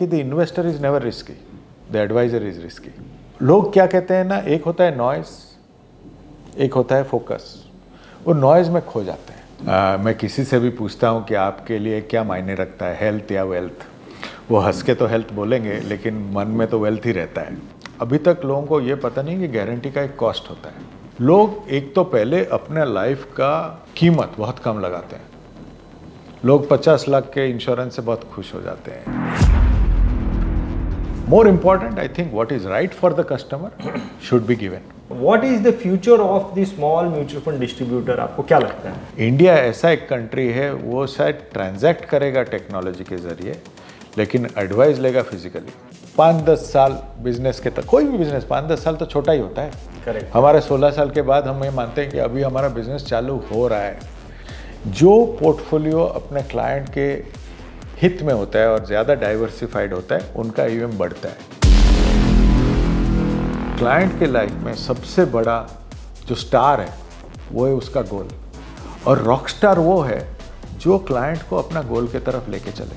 कि the investor is never risky, the advisor is risky. लोग क्या कहते हैं ना, एक होता है नॉइज, एक होता है फोकस। वो नॉइज में खो जाते हैं। मैं किसी से भी पूछता हूँ कि आपके लिए क्या मायने रखता है, हेल्थ या वेल्थ, वो हंस के तो हेल्थ बोलेंगे लेकिन मन में तो वेल्थ ही रहता है। अभी तक लोगों को ये पता नहीं कि गारंटी का एक कॉस्ट होता है। लोग एक तो पहले अपने लाइफ का कीमत बहुत कम लगाते हैं। लोग 50 लाख के इंश्योरेंस से बहुत खुश हो जाते हैं। More important, I think what is right for the customer should be given. What is the future of the small mutual fund distributor, आपको क्या लगता है? इंडिया ऐसा एक कंट्री है, वो शायद ट्रांजैक्ट करेगा टेक्नोलॉजी के जरिए, लेकिन एडवाइस लेगा फिजिकली। 5-10 साल बिजनेस के तक, कोई भी बिजनेस 5-10 साल तो छोटा ही होता है। करेक्ट। हमारे 16 साल के बाद हम ये मानते हैं कि अभी हमारा बिजनेस चालू हो रहा है। जो पोर्टफोलियो अपने क्लाइंट के हित में होता है और ज़्यादा डाइवर्सिफाइड होता है, उनका ईवीएम बढ़ता है। क्लाइंट के लाइफ में सबसे बड़ा जो स्टार है वो है उसका गोल, और रॉक स्टार वो है जो क्लाइंट को अपना गोल की तरफ लेके चले।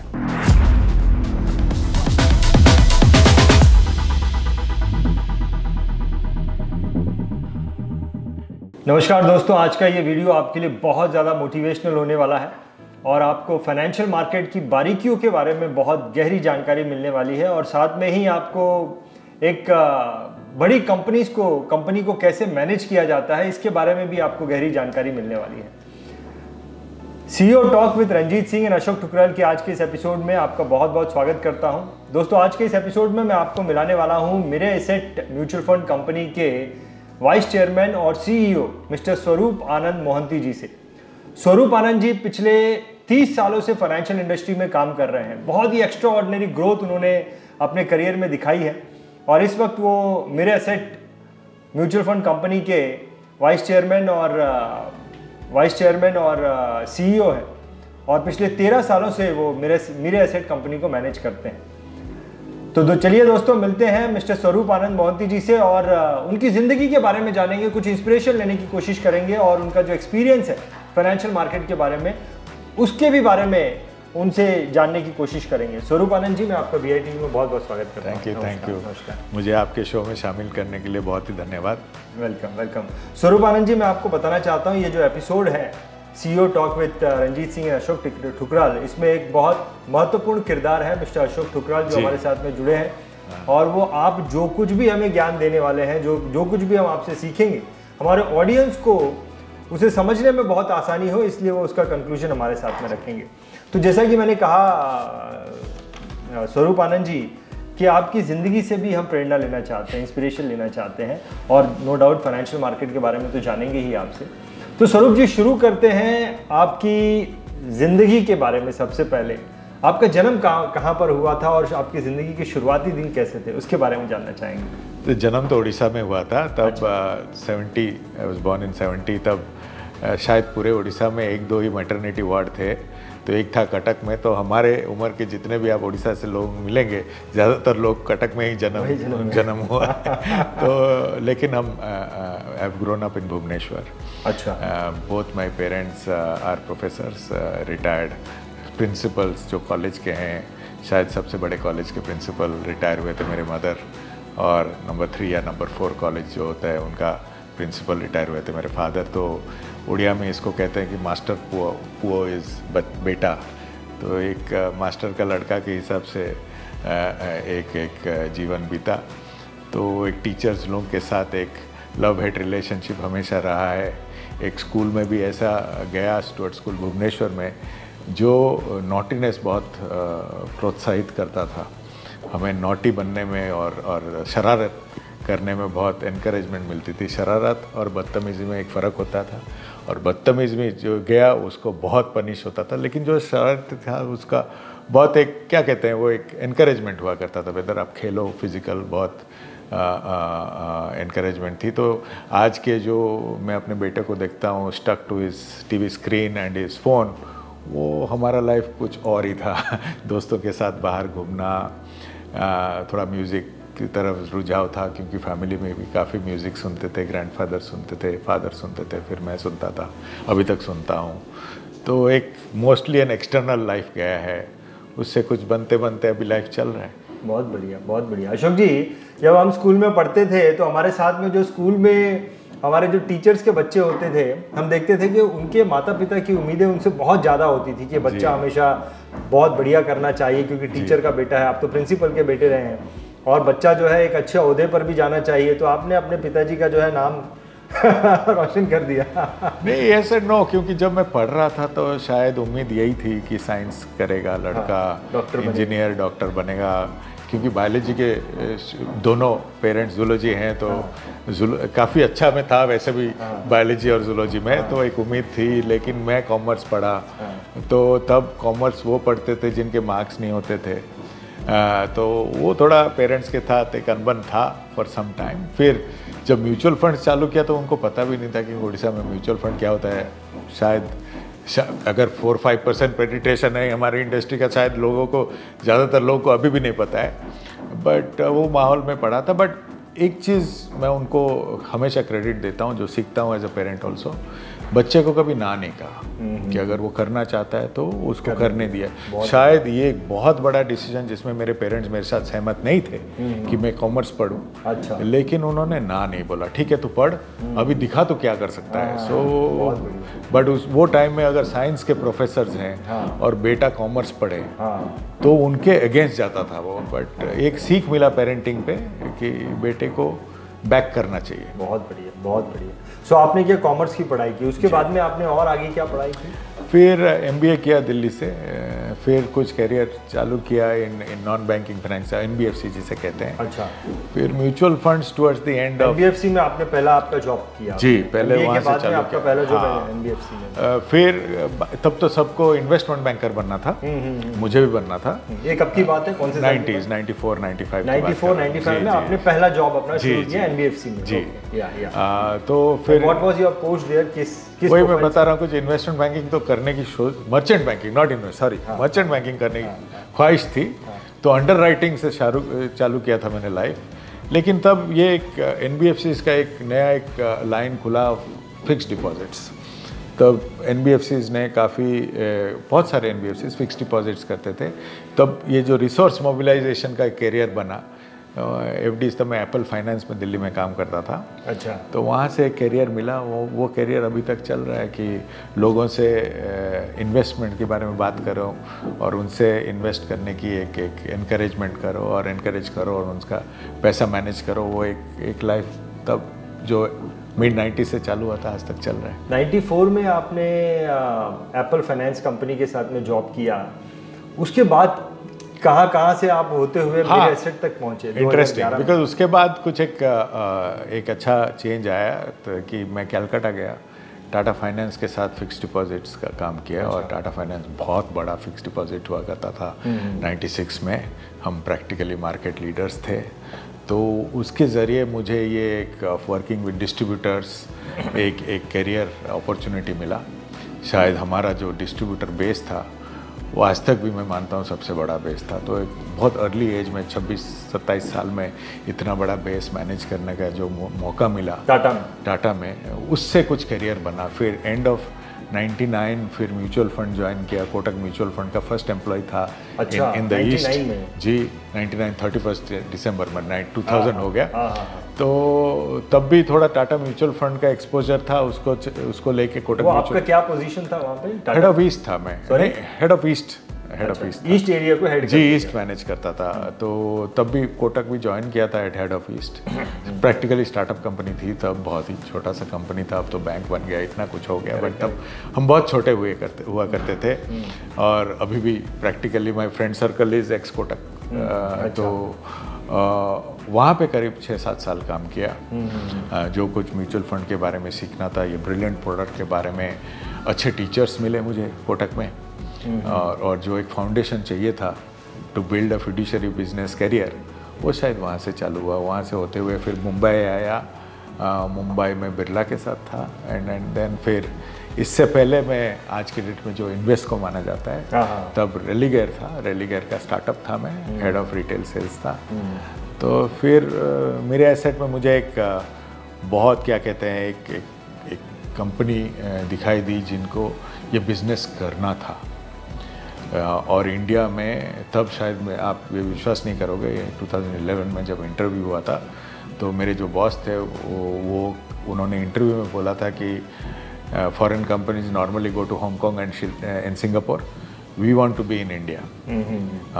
नमस्कार दोस्तों, आज का ये वीडियो आपके लिए बहुत ज़्यादा मोटिवेशनल होने वाला है और आपको फाइनेंशियल मार्केट की बारीकियों के बारे में बहुत गहरी जानकारी मिलने वाली है, और साथ में ही आपको एक बड़ी कंपनी को कैसे मैनेज किया जाता है इसके बारे में भी आपको गहरी जानकारी मिलने वाली है। CEO talk with Ranjit Singh and Ashok Thukral के आज के इस एपिसोड में आपका बहुत बहुत स्वागत करता हूं। दोस्तों, आज के इस एपिसोड में मैं आपको मिलाने वाला हूं Mirae Asset mutual fund company के वाइस चेयरमैन और CEO मिस्टर स्वरूप आनंद मोहंती जी से। स्वरूप आनंद जी पिछले 30 सालों से फाइनेंशियल इंडस्ट्री में काम कर रहे हैं। बहुत ही एक्स्ट्रा ऑर्डिनरी ग्रोथ उन्होंने अपने करियर में दिखाई है, और इस वक्त वो Mirae Asset mutual fund company के वाइस चेयरमैन और CEO है, और पिछले 13 सालों से वो मिरे एसेट कंपनी को मैनेज करते हैं। तो चलिए दोस्तों, मिलते हैं मिस्टर स्वरूप आनंद मोहंती जी से और उनकी ज़िंदगी के बारे में जानेंगे, कुछ इंस्पिरेशन लेने की कोशिश करेंगे, और उनका जो एक्सपीरियंस है फाइनेंशियल मार्केट के बारे में, उसके भी बारे में उनसे जानने की कोशिश करेंगे। स्वरूप आनंद जी, मैं आपका VITV में बहुत बहुत स्वागत करता हूँ। Thank you. मुझे आपके शो में शामिल करने के लिए बहुत ही धन्यवाद। वेलकम। स्वरूप आनंद जी, मैं आपको बताना चाहता हूँ, ये जो एपिसोड है CEO talk with Ranjit Singh Ashok Thukral, इसमें एक बहुत महत्वपूर्ण किरदार है मिस्टर अशोक ठुकराल जो हमारे साथ में जुड़े हैं, और वो आप जो कुछ भी हमें ज्ञान देने वाले हैं, जो कुछ भी हम आपसे सीखेंगे, हमारे ऑडियंस को उसे समझने में बहुत आसानी हो, इसलिए वो उसका कंक्लूजन हमारे साथ में रखेंगे। तो जैसा कि मैंने कहा स्वरूप आनंद जी कि आपकी ज़िंदगी से भी हम प्रेरणा लेना चाहते हैं, इंस्पिरेशन लेना चाहते हैं, और नो डाउट फाइनेंशियल मार्केट के बारे में तो जानेंगे ही आपसे। तो स्वरूप जी, शुरू करते हैं आपकी ज़िंदगी के बारे में। सबसे पहले आपका जन्म कहाँ पर हुआ था, और आपकी ज़िंदगी के शुरुआती दिन कैसे थे, उसके बारे में जानना चाहेंगे। तो जन्म तो उड़ीसा में हुआ था, तब 70, आई वाज बोर्न इन 70। तब शायद पूरे उड़ीसा में 1-2 ही मैटरनिटी वार्ड थे, तो एक था कटक में। तो हमारे उम्र के जितने भी आप उड़ीसा से लोग मिलेंगे, ज़्यादातर लोग कटक में ही जन्म हुआ। तो लेकिन हम have grown up in Bhubaneswar. अच्छा। Both my parents are professors, retired principals जो कॉलेज के हैं। शायद सबसे बड़े कॉलेज के प्रिंसिपल रिटायर हुए थे मेरे मदर, और नंबर 3 या नंबर 4 कॉलेज जो होता है उनका प्रिंसिपल रिटायर हुए थे मेरे फादर। तो उड़िया में इसको कहते हैं कि मास्टर पुओ इज़ बेटा। तो एक मास्टर का लड़का के हिसाब से एक जीवन बीता। तो एक टीचर्स लोग के साथ एक लव हेट रिलेशनशिप हमेशा रहा है। एक स्कूल में भी ऐसा गया, स्टुअर्ट स्कूल भुवनेश्वर में, जो नॉटीनेस बहुत प्रोत्साहित करता था हमें, नॉटी बनने में और शरारत करने में बहुत एनकरेजमेंट मिलती थी। शरारत और बदतमीज़ी में एक फ़र्क होता था, और बदतमीज़ी में जो गया उसको बहुत पनिश होता था, लेकिन जो शरारत था उसका बहुत एक क्या कहते हैं वो एक एनकरेजमेंट हुआ करता था। बेहतर आप खेलो, फिज़िकल बहुत एनकरेजमेंट थी। तो आज के जो मैं अपने बेटे को देखता हूँ stuck to his TV screen and his phone, वो हमारा लाइफ कुछ और ही था। दोस्तों के साथ बाहर घूमना, थोड़ा म्यूज़िक की तरफ रुझाव था, क्योंकि फैमिली में भी काफ़ी म्यूज़िक सुनते थे। ग्रैंडफादर सुनते थे, फादर सुनते थे, फिर मैं सुनता था, अभी तक सुनता हूँ। तो एक मोस्टली एन एक्सटर्नल लाइफ गया है, उससे कुछ बनते बनते अभी लाइफ चल रहा है। बहुत बढ़िया, बहुत बढ़िया। अशोक जी, जब हम स्कूल में पढ़ते थे तो हमारे साथ में जो स्कूल में हमारे जो टीचर्स के बच्चे होते थे, हम देखते थे कि उनके माता पिता की उम्मीदें उनसे बहुत ज़्यादा होती थी कि बच्चा हमेशा बहुत बढ़िया करना चाहिए क्योंकि टीचर का बेटा है। आप तो प्रिंसिपल के बेटे रहे हैं, और बच्चा जो है एक अच्छे ओहदे पर भी जाना चाहिए। तो आपने अपने पिताजी का जो है नाम रोशन कर दिया। नहीं, ऐसे नो, क्योंकि जब मैं पढ़ रहा था तो शायद उम्मीद यही थी कि साइंस करेगा लड़का, इंजीनियर डॉक्टर बनेगा, क्योंकि बायोलॉजी के दोनों पेरेंट्स जूलॉजी हैं तो काफ़ी अच्छा मैं था वैसे भी बायोलॉजी और जूलॉजी में, तो एक उम्मीद थी। लेकिन मैं कॉमर्स पढ़ा, तो तब कॉमर्स वो पढ़ते थे जिनके मार्क्स नहीं होते थे, तो वो थोड़ा पेरेंट्स के साथ एक अनबन था फॉर सम टाइम। फिर जब म्यूचुअल फंड चालू किया तो उनको पता भी नहीं था कि उड़ीसा में म्यूचुअल फंड क्या होता है। शायद अगर 4-5% पेनिट्रेशन है हमारी इंडस्ट्री का, शायद लोगों को, ज़्यादातर लोगों को अभी भी नहीं पता है, बट वो माहौल में पड़ा था। बट एक चीज़ मैं उनको हमेशा क्रेडिट देता हूँ, जो सीखता हूँ एज अ पेरेंट ऑल्सो, बच्चे को कभी ना नहीं कहा कि अगर वो करना चाहता है तो उसको करने दिया। शायद ये एक बहुत बड़ा डिसीजन जिसमें मेरे पेरेंट्स मेरे साथ सहमत नहीं थे कि मैं कॉमर्स पढ़ूं, अच्छा, लेकिन उन्होंने ना नहीं बोला, ठीक है तू पढ़, अभी दिखा तो क्या कर सकता है। सो बट वो टाइम में अगर साइंस के प्रोफेसर्स हैं और बेटा कॉमर्स पढ़े तो उनके अगेंस्ट जाता था वो। बट एक सीख मिला पेरेंटिंग पे कि बेटे को बैक करना चाहिए। बहुत बढ़िया, बहुत बढ़िया। सो आपने क्या कॉमर्स की पढ़ाई की, उसके बाद में आपने और आगे क्या पढ़ाई की? फिर MBA किया दिल्ली से, फिर कुछ करियर चालू किया in non banking finance, NBFC जिसे कहते हैं। अच्छा। फिर mutual funds towards the end of NBFC में आपने पहला आपका जॉब किया? जी, पहले वहाँ से चालू आपका पहला जॉब NBFC में। फिर तब तो सबको इन्वेस्टमेंट बैंकर बनना था, मुझे भी बनना था। ये कब की बात है, कौन से 90s, 94-95 में आपने पहला जॉब अपना शुरू किया NBFC में? जी। तो फिर what was your post there? किस वही मैं बता रहा हूँ, कुछ इन्वेस्टमेंट बैंकिंग तो करने की merchant banking, not invest, sorry, merchant banking करने की ख्वाहिश थी। तो अंडर राइटिंग से चालू किया था मैंने लाइफ। लेकिन तब ये एक NBFCs का एक नया एक लाइन खुला, फिक्स्ड डिपॉजिट्स। तब NBFCs ने बहुत सारे NBFCs फिक्स्ड डिपॉजिट्स करते थे। तब ये जो रिसोर्स मोबिलाइजेशन का एक कैरियर बना, FDs, तब मैं एप्पल फाइनेंस में दिल्ली में काम करता था। अच्छा। तो वहाँ से एक कैरियर मिला, वो कैरियर अभी तक चल रहा है कि लोगों से इन्वेस्टमेंट के बारे में बात करो और उनसे इन्वेस्ट करने की एक एनकरेजमेंट करो और एनकरेज करो और उनका पैसा मैनेज करो। वो एक लाइफ तब जो mid-90s से चालू हुआ था, आज तक चल रहा है। 94 में आपने एप्पल फाइनेंस कंपनी के साथ में जॉब किया, उसके बाद कहाँ से आप होते हुए मेरे एसेट तक पहुँचे? इंटरेस्टिंग, बिकॉज उसके बाद कुछ एक अच्छा चेंज आया तो कि मैं कैलकाटा गया, टाटा फाइनेंस के साथ फिक्स डिपॉजिट्स का काम किया। अच्छा। और टाटा फाइनेंस बहुत बड़ा फिक्स डिपॉजिट हुआ करता था 96 में, हम प्रैक्टिकली मार्केट लीडर्स थे। तो उसके ज़रिए मुझे ये एक वर्किंग विद डिस्ट्रीब्यूटर्स एक करियर अपॉर्चुनिटी मिला। शायद हमारा जो डिस्ट्रीब्यूटर बेस था वो आज तक भी मैं मानता हूँ सबसे बड़ा बेस था। तो एक बहुत अर्ली एज में 26-27 साल में इतना बड़ा बेस मैनेज करने का जो मौका मिला टाटा में, उससे कुछ करियर बना। फिर एंड ऑफ 99 फिर म्यूचुअल फंड ज्वाइन किया, कोटक म्यूचुअल फंड का फर्स्ट एम्प्लॉय था इन द ईस्ट। जी, 99 31 दिसंबर में 2000 हो गया। तो तब भी थोड़ा टाटा म्यूचुअल फंड का एक्सपोजर था, उसको लेके कोटक म्यूचुअल। आपका क्या पोजीशन था वहाँ पे? हेड ऑफ ईस्ट था मैं। Head of east east area को हेड जी, ईस्ट मैनेज करता था। तो तब भी कोटक भी ज्वाइन किया था eight head of east. Practically startup company थी तब, बहुत ही छोटा सा कंपनी था। अब तो बैंक बन गया, इतना कुछ हो गया, बट तब हम बहुत छोटे हुआ करते थे। और अभी भी practically my friend circle is x Kotak. तो वहाँ पे करीब 6-7 साल काम किया। जो कुछ म्यूचुअल फंड के बारे में सीखना था, ये ब्रिलियंट प्रोडक्ट के बारे में, अच्छे टीचर्स मिले मुझे कोटक में। और जो एक फाउंडेशन चाहिए था to build a fiduciary business career, वो शायद वहाँ से चालू हुआ। वहाँ से होते हुए फिर मुंबई आया, मुंबई में बिरला के साथ था। एंड देन फिर इससे पहले मैं आज के डेट में जो इन्वेस्ट को माना जाता है, तब रेलीगेयर था, रेलीगेयर का स्टार्टअप था, मैं हेड ऑफ रिटेल सेल्स था। तो फिर मेरे एसेट में मुझे एक बहुत क्या कहते हैं एक कंपनी दिखाई दी जिनको ये बिज़नेस करना था। और इंडिया में तब शायद मैं, आप ये विश्वास नहीं करोगे, 2011 में जब इंटरव्यू हुआ था तो मेरे जो बॉस थे वो उन्होंने इंटरव्यू में बोला था कि foreign companies normally go to Hong Kong and Singapore, we want to be in India.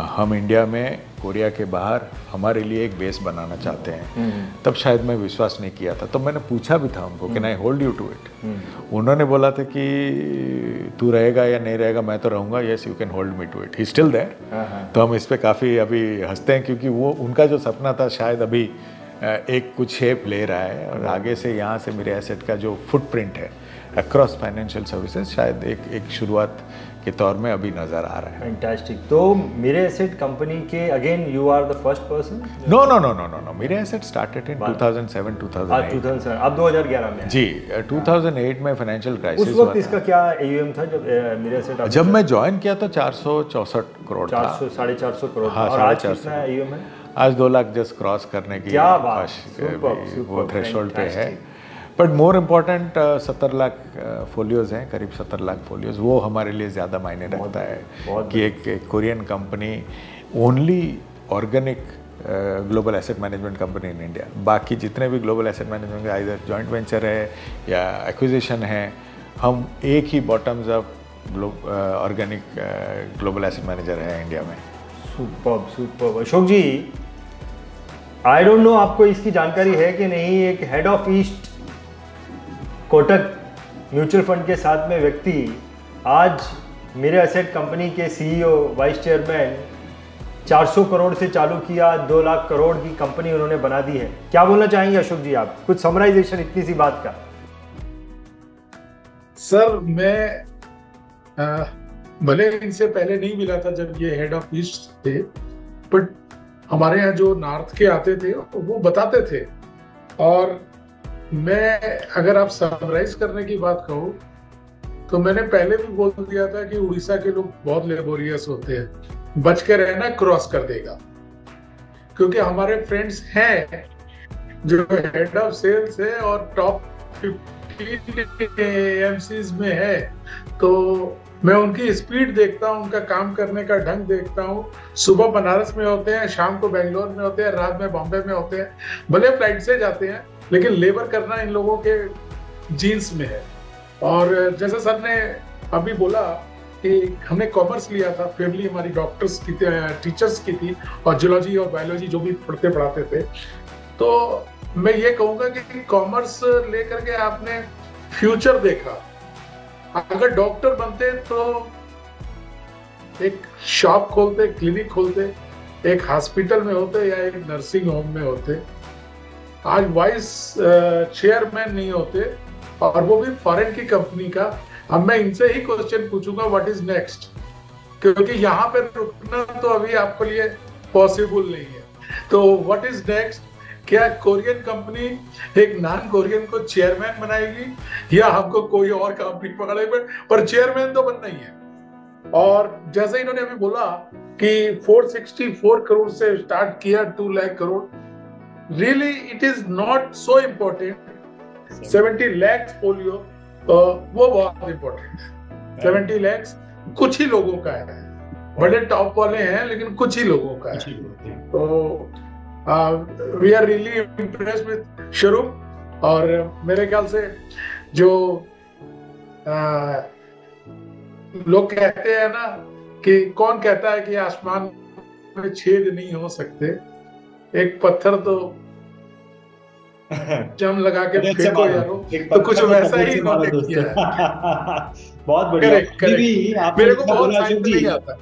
हम इंडिया में कोरिया के बाहर हमारे लिए एक बेस बनाना चाहते हैं। तब शायद मैं विश्वास नहीं किया था, तो मैंने पूछा भी था उनको, can I hold you to it. उन्होंने बोला था कि तू रहेगा या नहीं रहेगा, मैं तो रहूँगा, yes you can hold me to it, he still there. तो हम इस पर काफ़ी अभी हंसते हैं, क्योंकि वो उनका जो सपना था शायद अभी एक कुछ शेप ले रहा है, और आगे से यहाँ से मेरे एसेट का जो फुटप्रिंट है अक्रॉस फाइनेंशियल सर्विसेज शायद एक शुरुआत के तौर में अभी नज़र आ रहा है। फैंटास्टिक। तो मेरे एसेट कंपनी के again you are the first person? No no no no no no, Mirae Asset started in 2007 2008। अब 2011 में? जी, 2008 में फाइनेंशियल क्राइसिस उस वक्त इसका क्या AUM था जब मेरे एसेट? जब मैं ज्वाइन किया तो 464 करोड़ था। 450 करोड़। हाँ, और आज कितना AUM है? आज 2 लाख जस्ट क्रॉस करने की वो थ्रेशोल्ड पे है। बट मोर इम्पॉर्टेंट 70 लाख फोलियोज़ हैं, करीब 70 लाख फोलियोज़, वो हमारे लिए ज़्यादा मायने रखता है कि एक Korean company only organic global asset management company in India. बाकी जितने भी ग्लोबल एसेट मैनेजमेंट का इधर जॉइंट वेंचर है या एक्विजिशन है, हम एक ही bottoms up organic global asset manager है इंडिया में। Superb superb. Ashok ji, I don't know आपको इसकी जानकारी है कि नहीं, एक head of east Kotak mutual fund के साथ में व्यक्ति आज मेरे एसेट कंपनी के CEO, वाइस चेयरमैन, 400 करोड़ से चालू किया, 2 लाख करोड़ की कंपनी उन्होंने बना दी है। क्या बोलना चाहेंगे अशोक जी आप? कुछ समराइजेशन इतनी सी बात का। सर मैं भले इनसे पहले नहीं मिला था जब ये हेड ऑफ ईस्ट थे, बट हमारे यहाँ जो नॉर्थ के आते थे वो बताते थे। और मैं अगर आप समराइज करने की बात कहूँ तो मैंने पहले भी बोल दिया था कि उड़ीसा के लोग बहुत लेबोरियस होते हैं, बच के रहना, क्रॉस कर देगा। क्योंकि हमारे फ्रेंड्स हैं जो हेड ऑफ सेल्स है और टॉप 50 AMCs में है, तो मैं उनकी स्पीड देखता हूँ, उनका काम करने का ढंग देखता हूँ। सुबह बनारस में होते हैं, शाम को बेंगलोर में होते हैं, रात में बॉम्बे में होते हैं। भले फ्लाइट से जाते हैं लेकिन लेबर करना इन लोगों के जीन्स में है। और जैसे सर ने अभी बोला कि हमने कॉमर्स लिया था, फैमिली हमारी डॉक्टर्स की टीचर्स की थी, और जियोलॉजी और बायोलॉजी जो भी पढ़ाते थे। तो मैं ये कहूँगा कि कॉमर्स लेकर के आपने फ्यूचर देखा। अगर डॉक्टर बनते तो एक शॉप खोलते, क्लिनिक खोलते, एक हॉस्पिटल में होते या एक नर्सिंग होम में होते। आज वाइस चेयरमैन नहीं होते, और वो भी फॉरेन की कंपनी का। अब मैं इनसे ही क्वेश्चन पूछूंगा, व्हाट इज नेक्स्ट? क्योंकि यहाँ पे रुकना तो अभी आपके लिए पॉसिबल नहीं है। तो व्हाट इज नेक्स्ट? क्या कोरियन कंपनी एक नॉन कोरियन को चेयरमैन बनाएगी, या हमको कोई और कंपनी पकड़े? पर चेयरमैन तो बनना ही है। और जैसे इन्होंने अभी बोला कि 464 करोड़ से स्टार्ट किया 2 lakh crore, really it is not so important. 70 lakh folio वो बहुत इम्पोर्टेंट है। 70 लाख कुछ ही लोगों का है, बड़े टॉप वाले हैं लेकिन कुछ ही लोगों का है। तो we are really impressed with Swarup. और मेरे ख्याल से जो लोग कहते हैं ना कि कौन कहता है कि आसमान में छेद नहीं हो सकते, एक पत्थर तो जम लगा के फेंको यारो, तो कुछ वैसा ही इन्होंने किया है। बहुत बढ़िया। मेरे को बहुत साइंस नहीं आता।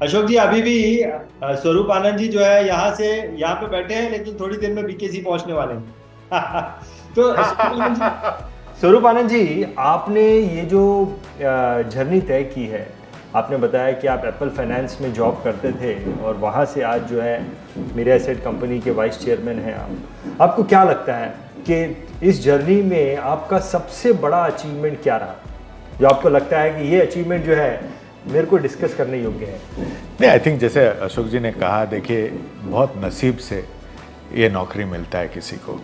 अशोक जी, अभी भी स्वरूप आनंद जी जो है यहाँ पे बैठे हैं, लेकिन थोड़ी देर में BKC पहुंचने वाले हैं। तो स्वरूप आनंद जी, आपने ये जो जर्नी तय की है, आपने बताया कि आप एप्पल फाइनेंस में जॉब करते थे और वहाँ से आज जो है मेरे एसेट कंपनी के वाइस चेयरमैन हैं आप। आपको क्या लगता है कि इस जर्नी में आपका सबसे बड़ा अचीवमेंट क्या रहा, जो आपको लगता है कि ये अचीवमेंट जो है मेरे को डिस्कस करने योग्य है? नहीं, आई थिंक जैसे अशोक जी ने कहा, देखिए बहुत नसीब से ये नौकरी मिलता है किसी को।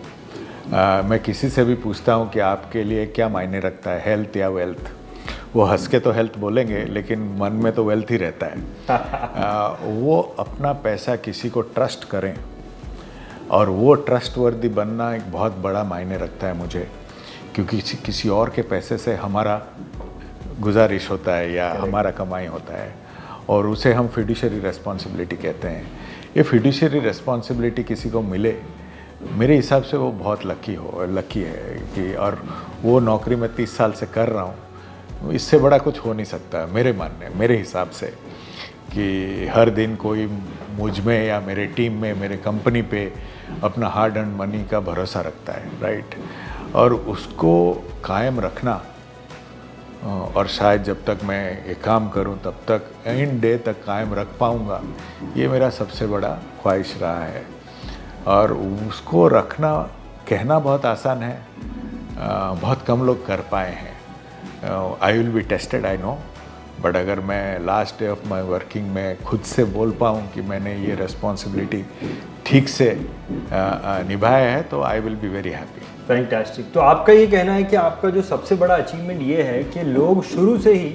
मैं किसी से भी पूछता हूँ कि आपके लिए क्या मायने रखता है, हेल्थ या वेल्थ, वो हंस के तो हेल्थ बोलेंगे लेकिन मन में तो वेल्थ ही रहता है। वो अपना पैसा किसी को ट्रस्ट करें और वो ट्रस्टवर्दी बनना एक बहुत बड़ा मायने रखता है मुझे, क्योंकि किसी और के पैसे से हमारा गुजारिश होता है या हमारा कमाई होता है और उसे हम फिड्यूशियरी रेस्पॉन्सिबिलिटी कहते हैं। ये फिड्यूशियरी रेस्पॉन्सिबिलिटी किसी को मिले, मेरे हिसाब से वो बहुत लकी है कि, और वो नौकरी मैं 30 साल से कर रहा हूँ, इससे बड़ा कुछ हो नहीं सकता मेरे हिसाब से, कि हर दिन कोई मुझ में या मेरे टीम में, मेरे कंपनी पे अपना हार्ड अर्न मनी का भरोसा रखता है, राइट। और उसको कायम रखना, और शायद जब तक मैं ये काम करूं तब तक एंड डे तक कायम रख पाऊंगा, ये मेरा सबसे बड़ा ख्वाहिश रहा है। और उसको रखना, कहना बहुत आसान है, बहुत कम लोग कर पाए हैं। आई will be tested, I know, but अगर मैं last day of my working में खुद से बोल पाऊँ कि मैंने ये रेस्पॉन्सिबिलिटी ठीक से निभाया है, तो I will be very happy. Fantastic. तो आपका ये कहना है कि आपका जो सबसे बड़ा अचीवमेंट ये है कि लोग शुरू से ही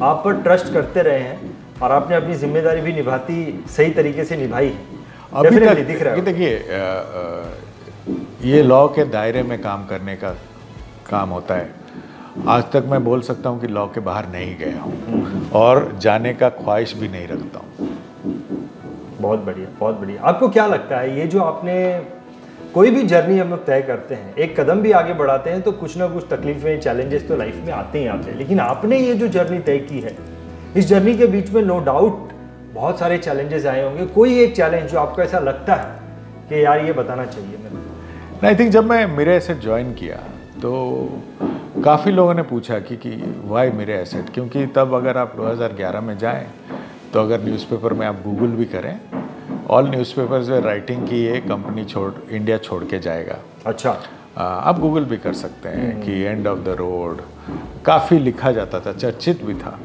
आप पर ट्रस्ट करते रहे हैं और आपने अपनी जिम्मेदारी भी सही तरीके से निभाई है। अभी तक दिख रहा है। देखिए, ये लॉ के दायरे में काम करने का काम होता है। आज तक मैं बोल सकता हूँ कि लॉ के बाहर नहीं गया हूँ और जाने का ख्वाहिश भी नहीं रखता हूँ। बहुत बढ़िया, बहुत बढ़िया। आपको क्या लगता है, ये जो आपने कोई भी जर्नी हम लोग तय करते हैं, एक कदम भी आगे बढ़ाते हैं तो कुछ ना कुछ तकलीफें, चैलेंजेस तो लाइफ में आते ही आते हैं, लेकिन आपने ये जो जर्नी तय की है, इस जर्नी के बीच में नो डाउट बहुत सारे चैलेंजेस आए होंगे। कोई एक चैलेंज जो आपको ऐसा लगता है कि यार ये बताना चाहिए मेरे को? आई थिंक जब मैं मेरे एसेट ज्वाइन किया तो काफ़ी लोगों ने पूछा कि वाई मेरे एसेट, क्योंकि तब अगर आप 2011 में जाएं तो अगर न्यूज़पेपर में आप गूगल भी करें, ऑल न्यूज़पेपर्स में राइटिंग की ये कंपनी इंडिया छोड़ के जाएगा। अच्छा। आप गूगल भी कर सकते हैं कि एंड ऑफ द रोड, काफ़ी लिखा जाता था, चर्चित भी था,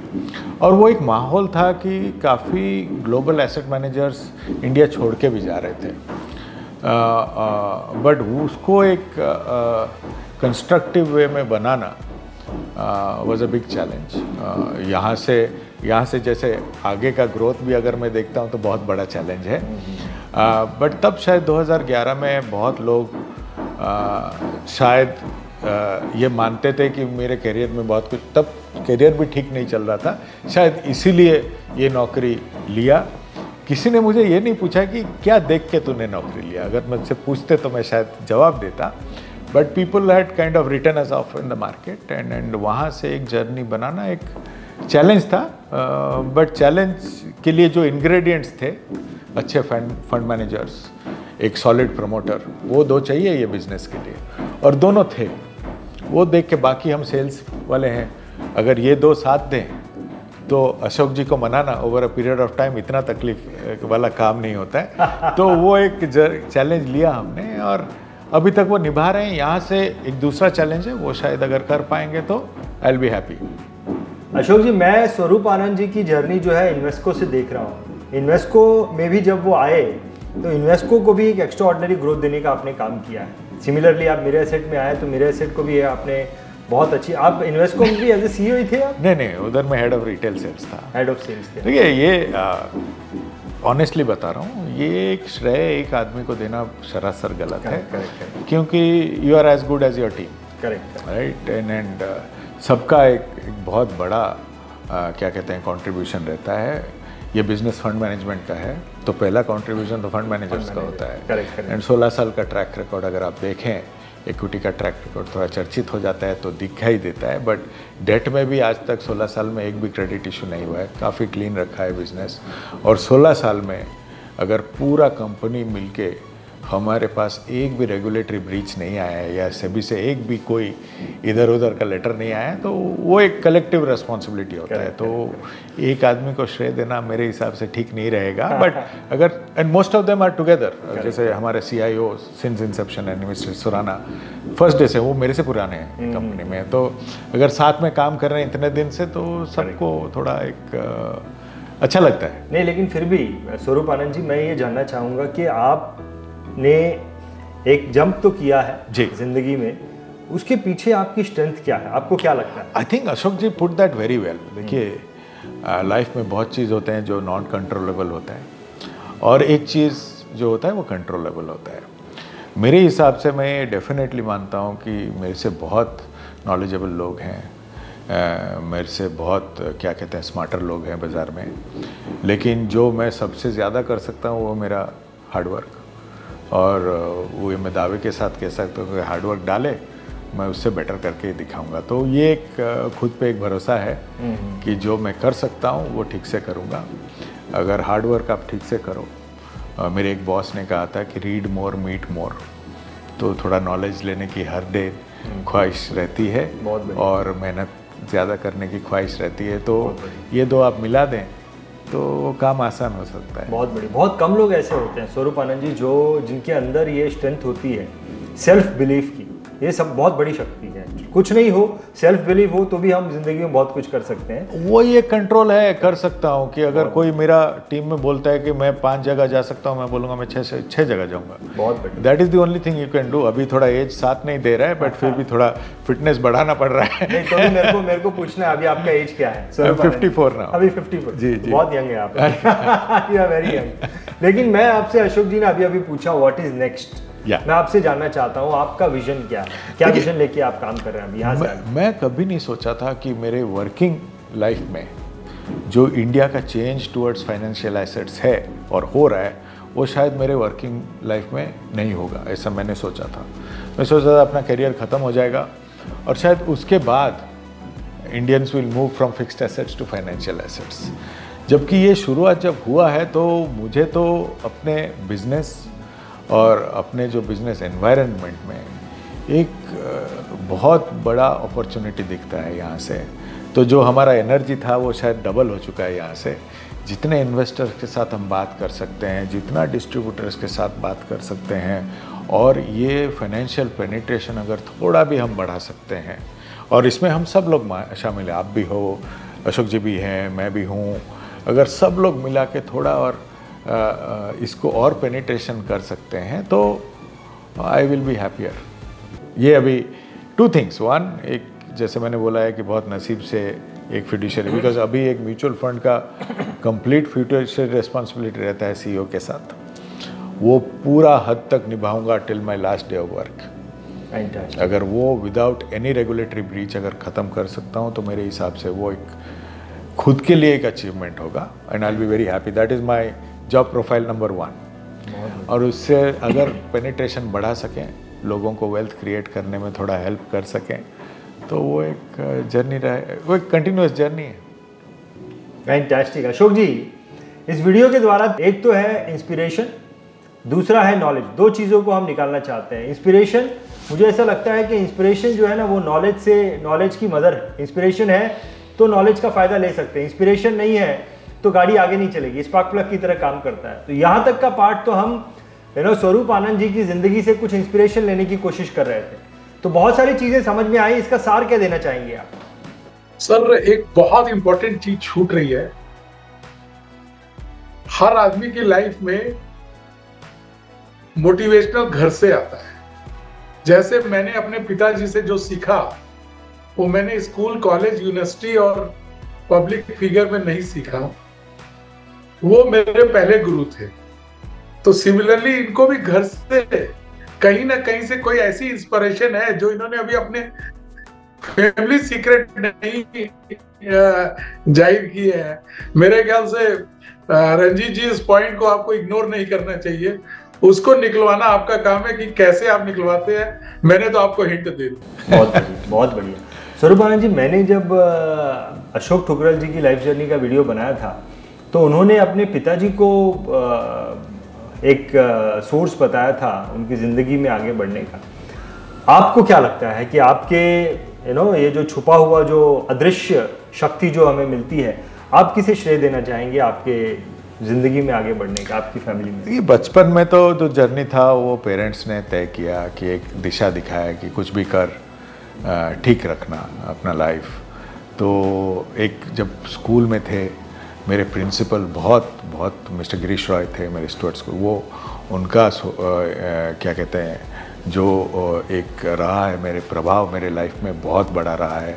और वो एक माहौल था कि काफ़ी ग्लोबल एसेट मैनेजर्स इंडिया छोड़ के भी जा रहे थे। बट उसको एक कंस्ट्रक्टिव वे में बनाना वाज अ बिग चैलेंज। यहाँ से जैसे आगे का ग्रोथ भी अगर मैं देखता हूँ तो बहुत बड़ा चैलेंज है। बट तब शायद 2011 में बहुत लोग शायद ये मानते थे कि मेरे करियर में बहुत कुछ, तब करियर भी ठीक नहीं चल रहा था, शायद इसीलिए ये नौकरी लिया। किसी ने मुझे ये नहीं पूछा कि क्या देख के तूने नौकरी लिया, अगर मुझसे पूछते तो मैं शायद जवाब देता, but people had kind of written us off in the market and वहाँ से एक जर्नी बनाना एक चैलेंज था। बट चैलेंज के लिए जो इंग्रेडिएंट्स थे, अच्छे फंड मैनेजर्स, एक सॉलिड प्रमोटर, वो दो चाहिए ये बिजनेस के लिए, और दोनों थे। वो देख के बाकी हम सेल्स वाले हैं, अगर ये दो साथ दें तो अशोक जी को मनाना over a period of time इतना तकलीफ वाला काम नहीं होता है। तो वो एक चैलेंज लिया हमने और अभी तक वो निभा रहे हैं। यहाँ से एक दूसरा चैलेंज है, वो शायद अगर कर पाएंगे तो I will be happy. Ashok ji, मैं स्वरूप आनंद जी की जर्नी जो है इन्वेस्को से देख रहा हूँ। इन्वेस्को में भी जब वो आए तो इन्वेस्को को भी एक एक्स्ट्रा ऑर्डिनरी ग्रोथ देने का आपने काम किया है। सिमिलरली आप मेरे एसेट में आए तो मेरे एसेट को भी आपने बहुत अच्छी, आप इन्वेस्को में भी एज ए सीईओ ही थे आप? नहीं, उधर मैं हेड ऑफ रिटेल सेल्स था। हेड ऑफ सेल्स थे। देखिए, ये ऑनेस्टली बता रहा हूँ, ये एक श्रेय एक आदमी को देना सरासर गलत है, क्योंकि you are as good as your team. Correct, right. And सबका एक बहुत बड़ा क्या कहते हैं कंट्रीब्यूशन रहता है। ये बिजनेस फंड मैनेजमेंट का है तो पहला कंट्रीब्यूशन तो फंड मैनेजर्स का होता है। करेक्ट। एंड 16 साल का ट्रैक रिकॉर्ड अगर आप देखें, इक्विटी का ट्रैक रिकॉर्ड थोड़ा चर्चित हो जाता है तो दिखाई देता है, बट डेट में भी आज तक 16 साल में एक भी क्रेडिट इशू नहीं हुआ है, काफ़ी क्लीन रखा है बिजनेस। और 16 साल में अगर पूरा कंपनी मिलके हमारे पास एक भी रेगुलेटरी ब्रीच नहीं आया है या सेबी से एक भी कोई इधर उधर का लेटर नहीं आया है, तो वो एक कलेक्टिव रिस्पॉन्सिबिलिटी होता है। तो एक आदमी को श्रेय देना मेरे हिसाब से ठीक नहीं रहेगा। बट अगर, and most of them are together, जैसे हमारे CIO since inception and mister Surana first day से, वो मेरे से पुराने हैं कंपनी में, तो अगर साथ में काम कर रहे हैं इतने दिन से तो सबको थोड़ा एक अच्छा लगता है। नहीं, लेकिन फिर भी स्वरूप आनंद जी, मैं ये जानना चाहूँगा कि आपने एक जंप तो किया है जी जिंदगी में, उसके पीछे आपकी स्ट्रेंथ क्या है, आपको क्या लगता है? I think Ashok ji put that very well. देखिए लाइफ में बहुत चीज़ होते हैं जो नॉन कंट्रोलेबल होता है और एक चीज़ जो होता है वो कंट्रोलेबल होता है। मेरे हिसाब से मैं डेफिनेटली मानता हूँ कि मेरे से बहुत नॉलेजेबल लोग हैं, मेरे से बहुत क्या कहते हैं स्मार्टर लोग हैं बाज़ार में, लेकिन जो मैं सबसे ज़्यादा कर सकता हूँ वो मेरा हार्डवर्क। और वो मैं दावे के साथ कह सकता हूँ कि हार्डवर्क डाले मैं उससे बेटर करके दिखाऊंगा। तो ये एक खुद पे एक भरोसा है कि जो मैं कर सकता हूँ वो ठीक से करूँगा। अगर हार्डवर्क आप ठीक से करो, मेरे एक बॉस ने कहा था कि रीड मोर मीट मोर, तो थोड़ा नॉलेज लेने की हर डे ख्वाहिश रहती है और मेहनत ज़्यादा करने की ख्वाहिश रहती है। तो ये दो आप मिला दें तो काम आसान हो सकता है। बहुत बढ़िया। बहुत कम लोग ऐसे होते हैं स्वरूप आनंद जी जो जिनके अंदर ये स्ट्रेंथ होती है सेल्फ बिलीफ की। ये सब बहुत बड़ी शक्ति है। कुछ नहीं हो, सेल्फ बिलीव हो तो भी हम जिंदगी में बहुत कुछ कर सकते हैं। वो ये कंट्रोल है, कर सकता हूँ कि अगर कोई मेरा टीम में बोलता है कि मैं 5 जगह जा सकता हूँ, मैं बोलूँगा मैं 6 जगह जाऊँगा। बहुत बढ़िया। That is the only thing you can do. अभी थोड़ा एज साथ नहीं दे रहा है बट फिर भी थोड़ा फिटनेस बढ़ाना पड़ रहा है। नहीं तो भी मेरे को पूछना है, अभी आपका एज क्या है? 54 ना। अभी 54। जी। बहुत यंग है आप। You are very young. लेकिन मैं आपसे, अशोक जी ने अभी पूछा व्हाट इज नेक्स्ट, मैं आपसे जानना चाहता हूँ आपका विजन क्या है, क्या विजन लेके आप काम कर रहे हैं अभी यहाँ से? मैं कभी नहीं सोचा था कि मेरे वर्किंग लाइफ में जो इंडिया का चेंज टुवर्ड्स फाइनेंशियल एसेट्स है और हो रहा है वो शायद मेरे वर्किंग लाइफ में नहीं होगा, ऐसा मैंने सोचा था। मैं सोचा था अपना करियर ख़त्म हो जाएगा और शायद उसके बाद Indians will move from fixed assets to financial assets. जबकि ये शुरुआत जब हुआ है तो मुझे तो अपने बिजनेस और अपने जो बिजनेस एनवायरनमेंट में एक बहुत बड़ा अपॉर्चुनिटी दिखता है यहाँ से। तो जो हमारा एनर्जी था वो शायद डबल हो चुका है यहाँ से। जितने इन्वेस्टर्स के साथ हम बात कर सकते हैं, जितना डिस्ट्रीब्यूटर्स के साथ बात कर सकते हैं और ये फाइनेंशियल पेनिट्रेशन अगर थोड़ा भी हम बढ़ा सकते हैं, और इसमें हम सब लोग शामिल हैं, आप भी हो, अशोक जी भी हैं, मैं भी हूँ, अगर सब लोग मिला के थोड़ा और इसको और पेनिट्रेशन कर सकते हैं तो आई विल बी हैप्पियर। ये अभी 2 थिंग्स, 1 एक जैसे मैंने बोला है कि बहुत नसीब से एक फिड्यूशियरी, बिकॉज अभी एक म्यूचुअल फंड का कंप्लीट फिड्यूशियरी रिस्पॉन्सिबिलिटी रहता है सीईओ के साथ, वो पूरा हद तक निभाऊंगा till my last day of work. अगर वो विदाउट एनी रेगुलेटरी ब्रीच अगर ख़त्म कर सकता हूँ तो मेरे हिसाब से वो एक खुद के लिए एक अचीवमेंट होगा and I will be very happy. That is my job profile number 1। और उससे अगर पेनिट्रेशन बढ़ा सकें, लोगों को वेल्थ क्रिएट करने में थोड़ा हेल्प कर सकें तो वो एक जर्नी रहे, वो एक कंटिन्यूअस जर्नी है। फैंटास्टिक। अशोक जी, इस वीडियो के द्वारा एक तो है इंस्पिरेशन, दूसरा है नॉलेज। 2 चीज़ों को हम निकालना चाहते हैं। इंस्पिरेशन, मुझे ऐसा लगता है कि इंस्पिरेशन जो है ना वो नॉलेज की मदर है। इंस्पिरेशन है तो नॉलेज का फ़ायदा ले सकते हैं, इंस्पिरेशन नहीं है तो गाड़ी आगे नहीं चलेगी, स्पार्क प्लग की तरह काम करता है। तो यहाँ तक का पार्ट तो हम स्वरूप आनंद जी की ज़िंदगी से कुछ इंस्पिरेशन लेने की कोशिश कर रहे थे, तो बहुत सारी चीज़ें समझ में आई। इसका सार क्या देना चाहेंगे आप? सर, एक बहुत इंपॉर्टेंट चीज छूट रही है। हर आदमी की लाइफ में मोटिवेशनल घर से आता है। जैसे मैंने अपने पिताजी से जो सीखा वो मैंने स्कूल, कॉलेज, यूनिवर्सिटी और पब्लिक फिगर में नहीं सीखा, वो मेरे पहले गुरु थे। तो सिमिलरली इनको भी घर से कहीं ना कहीं से कोई ऐसी इंस्पिरेशन है जो इन्होंने अभी अपने फैमिली सीक्रेट नहीं जाहिर की है। मेरे ख्याल से रंजीत जी, इस पॉइंट को आपको इग्नोर नहीं करना चाहिए, उसको निकलवाना आपका काम है कि कैसे आप निकलवाते हैं। मैंने तो आपको हिंट दे दी। बहुत बढ़िया। स्वरूप आनंद जी, मैंने जब अशोक ठुकराल जी की लाइफ जर्नी का वीडियो बनाया था तो उन्होंने अपने पिताजी को एक सोर्स बताया था उनकी ज़िंदगी में आगे बढ़ने का। आपको क्या लगता है कि आपके ये जो छुपा हुआ जो अदृश्य शक्ति जो हमें मिलती है, आप किसे श्रेय देना चाहेंगे आपके ज़िंदगी में आगे बढ़ने का, आपकी फैमिली में? ये बचपन में तो जो जर्नी था वो पेरेंट्स ने तय किया कि एक दिशा दिखाया कि कुछ भी कर ठीक रखना अपना लाइफ। तो एक जब स्कूल में थे, मेरे प्रिंसिपल बहुत मिस्टर गिरीश रॉय थे मेरे स्टुअर्ट स्कूल, वो उनका क्या कहते हैं जो एक रहा है मेरे प्रभाव मेरे लाइफ में बहुत बड़ा रहा है,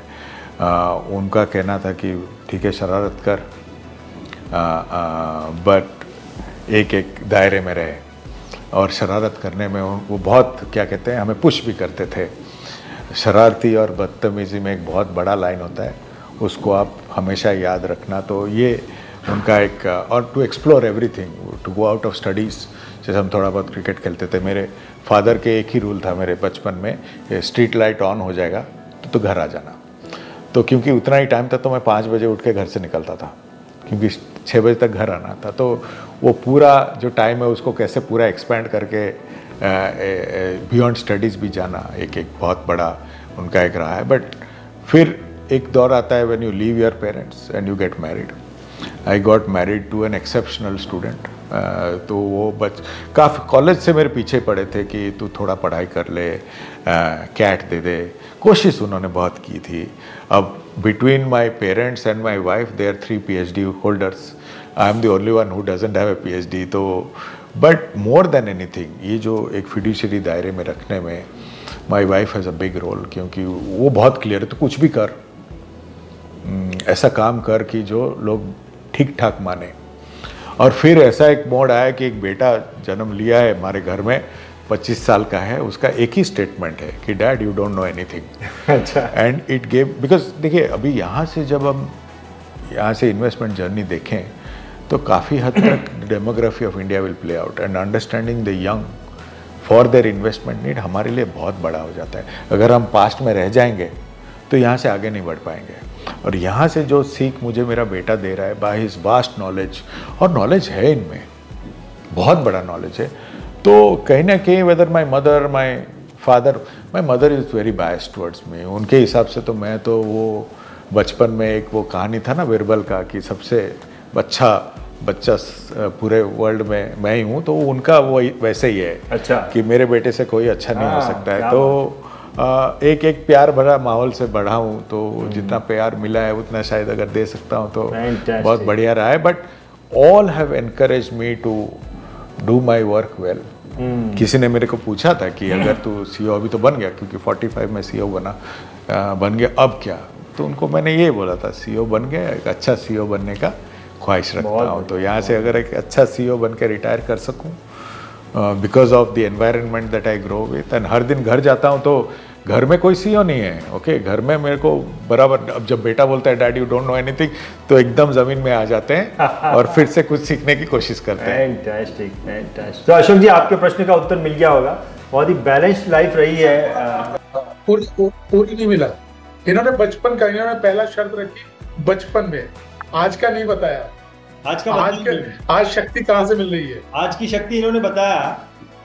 उनका कहना था कि ठीक है शरारत कर, बट एक एक दायरे में रहे। और शरारत करने में वो बहुत क्या कहते हैं हमें पुश भी करते थे। शरारती और बदतमीज़ी में एक बहुत बड़ा लाइन होता है, उसको आप हमेशा याद रखना। तो ये उनका एक, और to explore everything, to go out of studies. जैसे हम थोड़ा बहुत क्रिकेट खेलते थे, मेरे फादर के एक ही रूल था मेरे बचपन में, स्ट्रीट लाइट ऑन हो जाएगा तो घर आ जाना। तो क्योंकि उतना ही टाइम था तो मैं 5 बजे उठ के घर से निकलता था, क्योंकि 6 बजे तक घर आना था। तो वो पूरा जो टाइम है उसको कैसे पूरा एक्सपैंड करके बियॉन्ड स्टडीज़ भी जाना, एक एक बहुत बड़ा उनका एक रहा है। बट फिर एक दौर आता है when you leave your parents and you get married. I got married to an exceptional student. तो वो काफ़ी कॉलेज से मेरे पीछे पड़े थे कि तू थोड़ा पढ़ाई कर ले, कैट दे दे, कोशिश उन्होंने बहुत की थी। अब between my parents and my wife they are 3 PhD holders, I am the only one who doesn't have a PhD। तो बट मोर देन एनीथिंग ये जो एक फिड्यूशियरी दायरे में रखने में my wife has a big role, क्योंकि वो बहुत क्लियर है, तो कुछ भी कर, ऐसा काम कर कि जो लोग ठीक ठाक माने। और फिर ऐसा एक मोड आया कि एक बेटा जन्म लिया है हमारे घर में, 25 साल का है, उसका एक ही स्टेटमेंट है कि dad you don't know anything. अच्छा। एंड इट गेव, बिकॉज देखिए अभी यहाँ से जब हम यहाँ से इन्वेस्टमेंट जर्नी देखें तो काफ़ी हद तक demography of India will play out, and understanding the young for their investment need हमारे लिए बहुत बड़ा हो जाता है। अगर हम पास्ट में रह जाएंगे तो यहाँ से आगे नहीं बढ़ पाएंगे। और यहाँ से जो सीख मुझे मेरा बेटा दे रहा है बाय हिज वास्ट नॉलेज, और नॉलेज है इनमें, बहुत बड़ा नॉलेज है। तो कहीं ना कहीं whether my mother my father, my mother is very biased towards me, उनके हिसाब से तो मैं तो वो बचपन में एक वो कहानी था ना बिरबल का कि सबसे अच्छा बच्चा पूरे वर्ल्ड में मैं ही हूँ, तो उनका वो वैसे ही है। अच्छा। कि मेरे बेटे से कोई अच्छा नहीं हो सकता है। तो एक एक प्यार भरा माहौल से बढ़ा हूँ, तो जितना प्यार मिला है उतना शायद अगर दे सकता हूँ तो बहुत बढ़िया रहा है। But all have encourage me to do my work well. किसी ने मेरे को पूछा था कि अगर तू CEO अभी तो बन गया, क्योंकि 45 में CEO बन गया, अब क्या? तो उनको मैंने ये बोला था CEO बन गया, एक अच्छा CEO बनने का ख्वाहिश रखता हूँ। तो यहाँ से अगर एक अच्छा CEO बन के रिटायर कर सकूँ because of the environment that I grow with, and हर दिन घर जाता हूँ तो घर में कोई CEO नहीं है। ओके, घर में मेरे को बराबर, अब जब बेटा बोलता है dad you don't know anything, तो एकदम ज़मीन में आ जाते हैं और फिर से कुछ सीखने की कोशिश करते हैं। Fantastic, fantastic. तो अशोक जी, आपके प्रश्न का उत्तर मिल गया होगा। बहुत ही बैलेंस्ड लाइफ रही है। पूरी नहीं मिला। इन्होंने बचपन का, इन्होंने पहला शर्त रखी बचपन में, आज का नहीं बताया। आज शक्ति कहाँ से मिल रही है? आज की शक्ति इन्होंने बताया।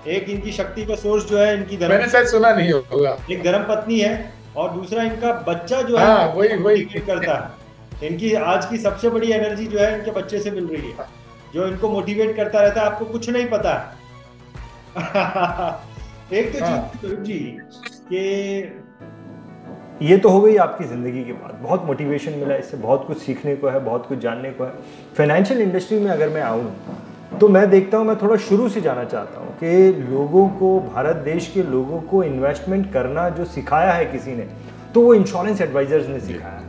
एक इनकी शक्ति का सोर्स जो है इनकी मैंने शायद सुना नहीं होगा, एक धर्म पत्नी है, और दूसरा इनका बच्चा जो है वही करता है। इनकी आज की सबसे बड़ी एनर्जी जो है इनके बच्चे से मिल रही है, जो इनको मोटिवेट करता रहता है। आपको कुछ नहीं पता एक तो चीज जी कि ये तो हो गई आपकी ज़िंदगी की बात, बहुत मोटिवेशन मिला, इससे बहुत कुछ सीखने को है, बहुत कुछ जानने को है। फाइनेंशियल इंडस्ट्री में अगर मैं आऊँ तो मैं देखता हूँ, मैं थोड़ा शुरू से जाना चाहता हूँ कि लोगों को, भारत देश के लोगों को इन्वेस्टमेंट करना जो सिखाया है किसी ने, तो वो इंश्योरेंस एडवाइजर्स ने सिखाया है।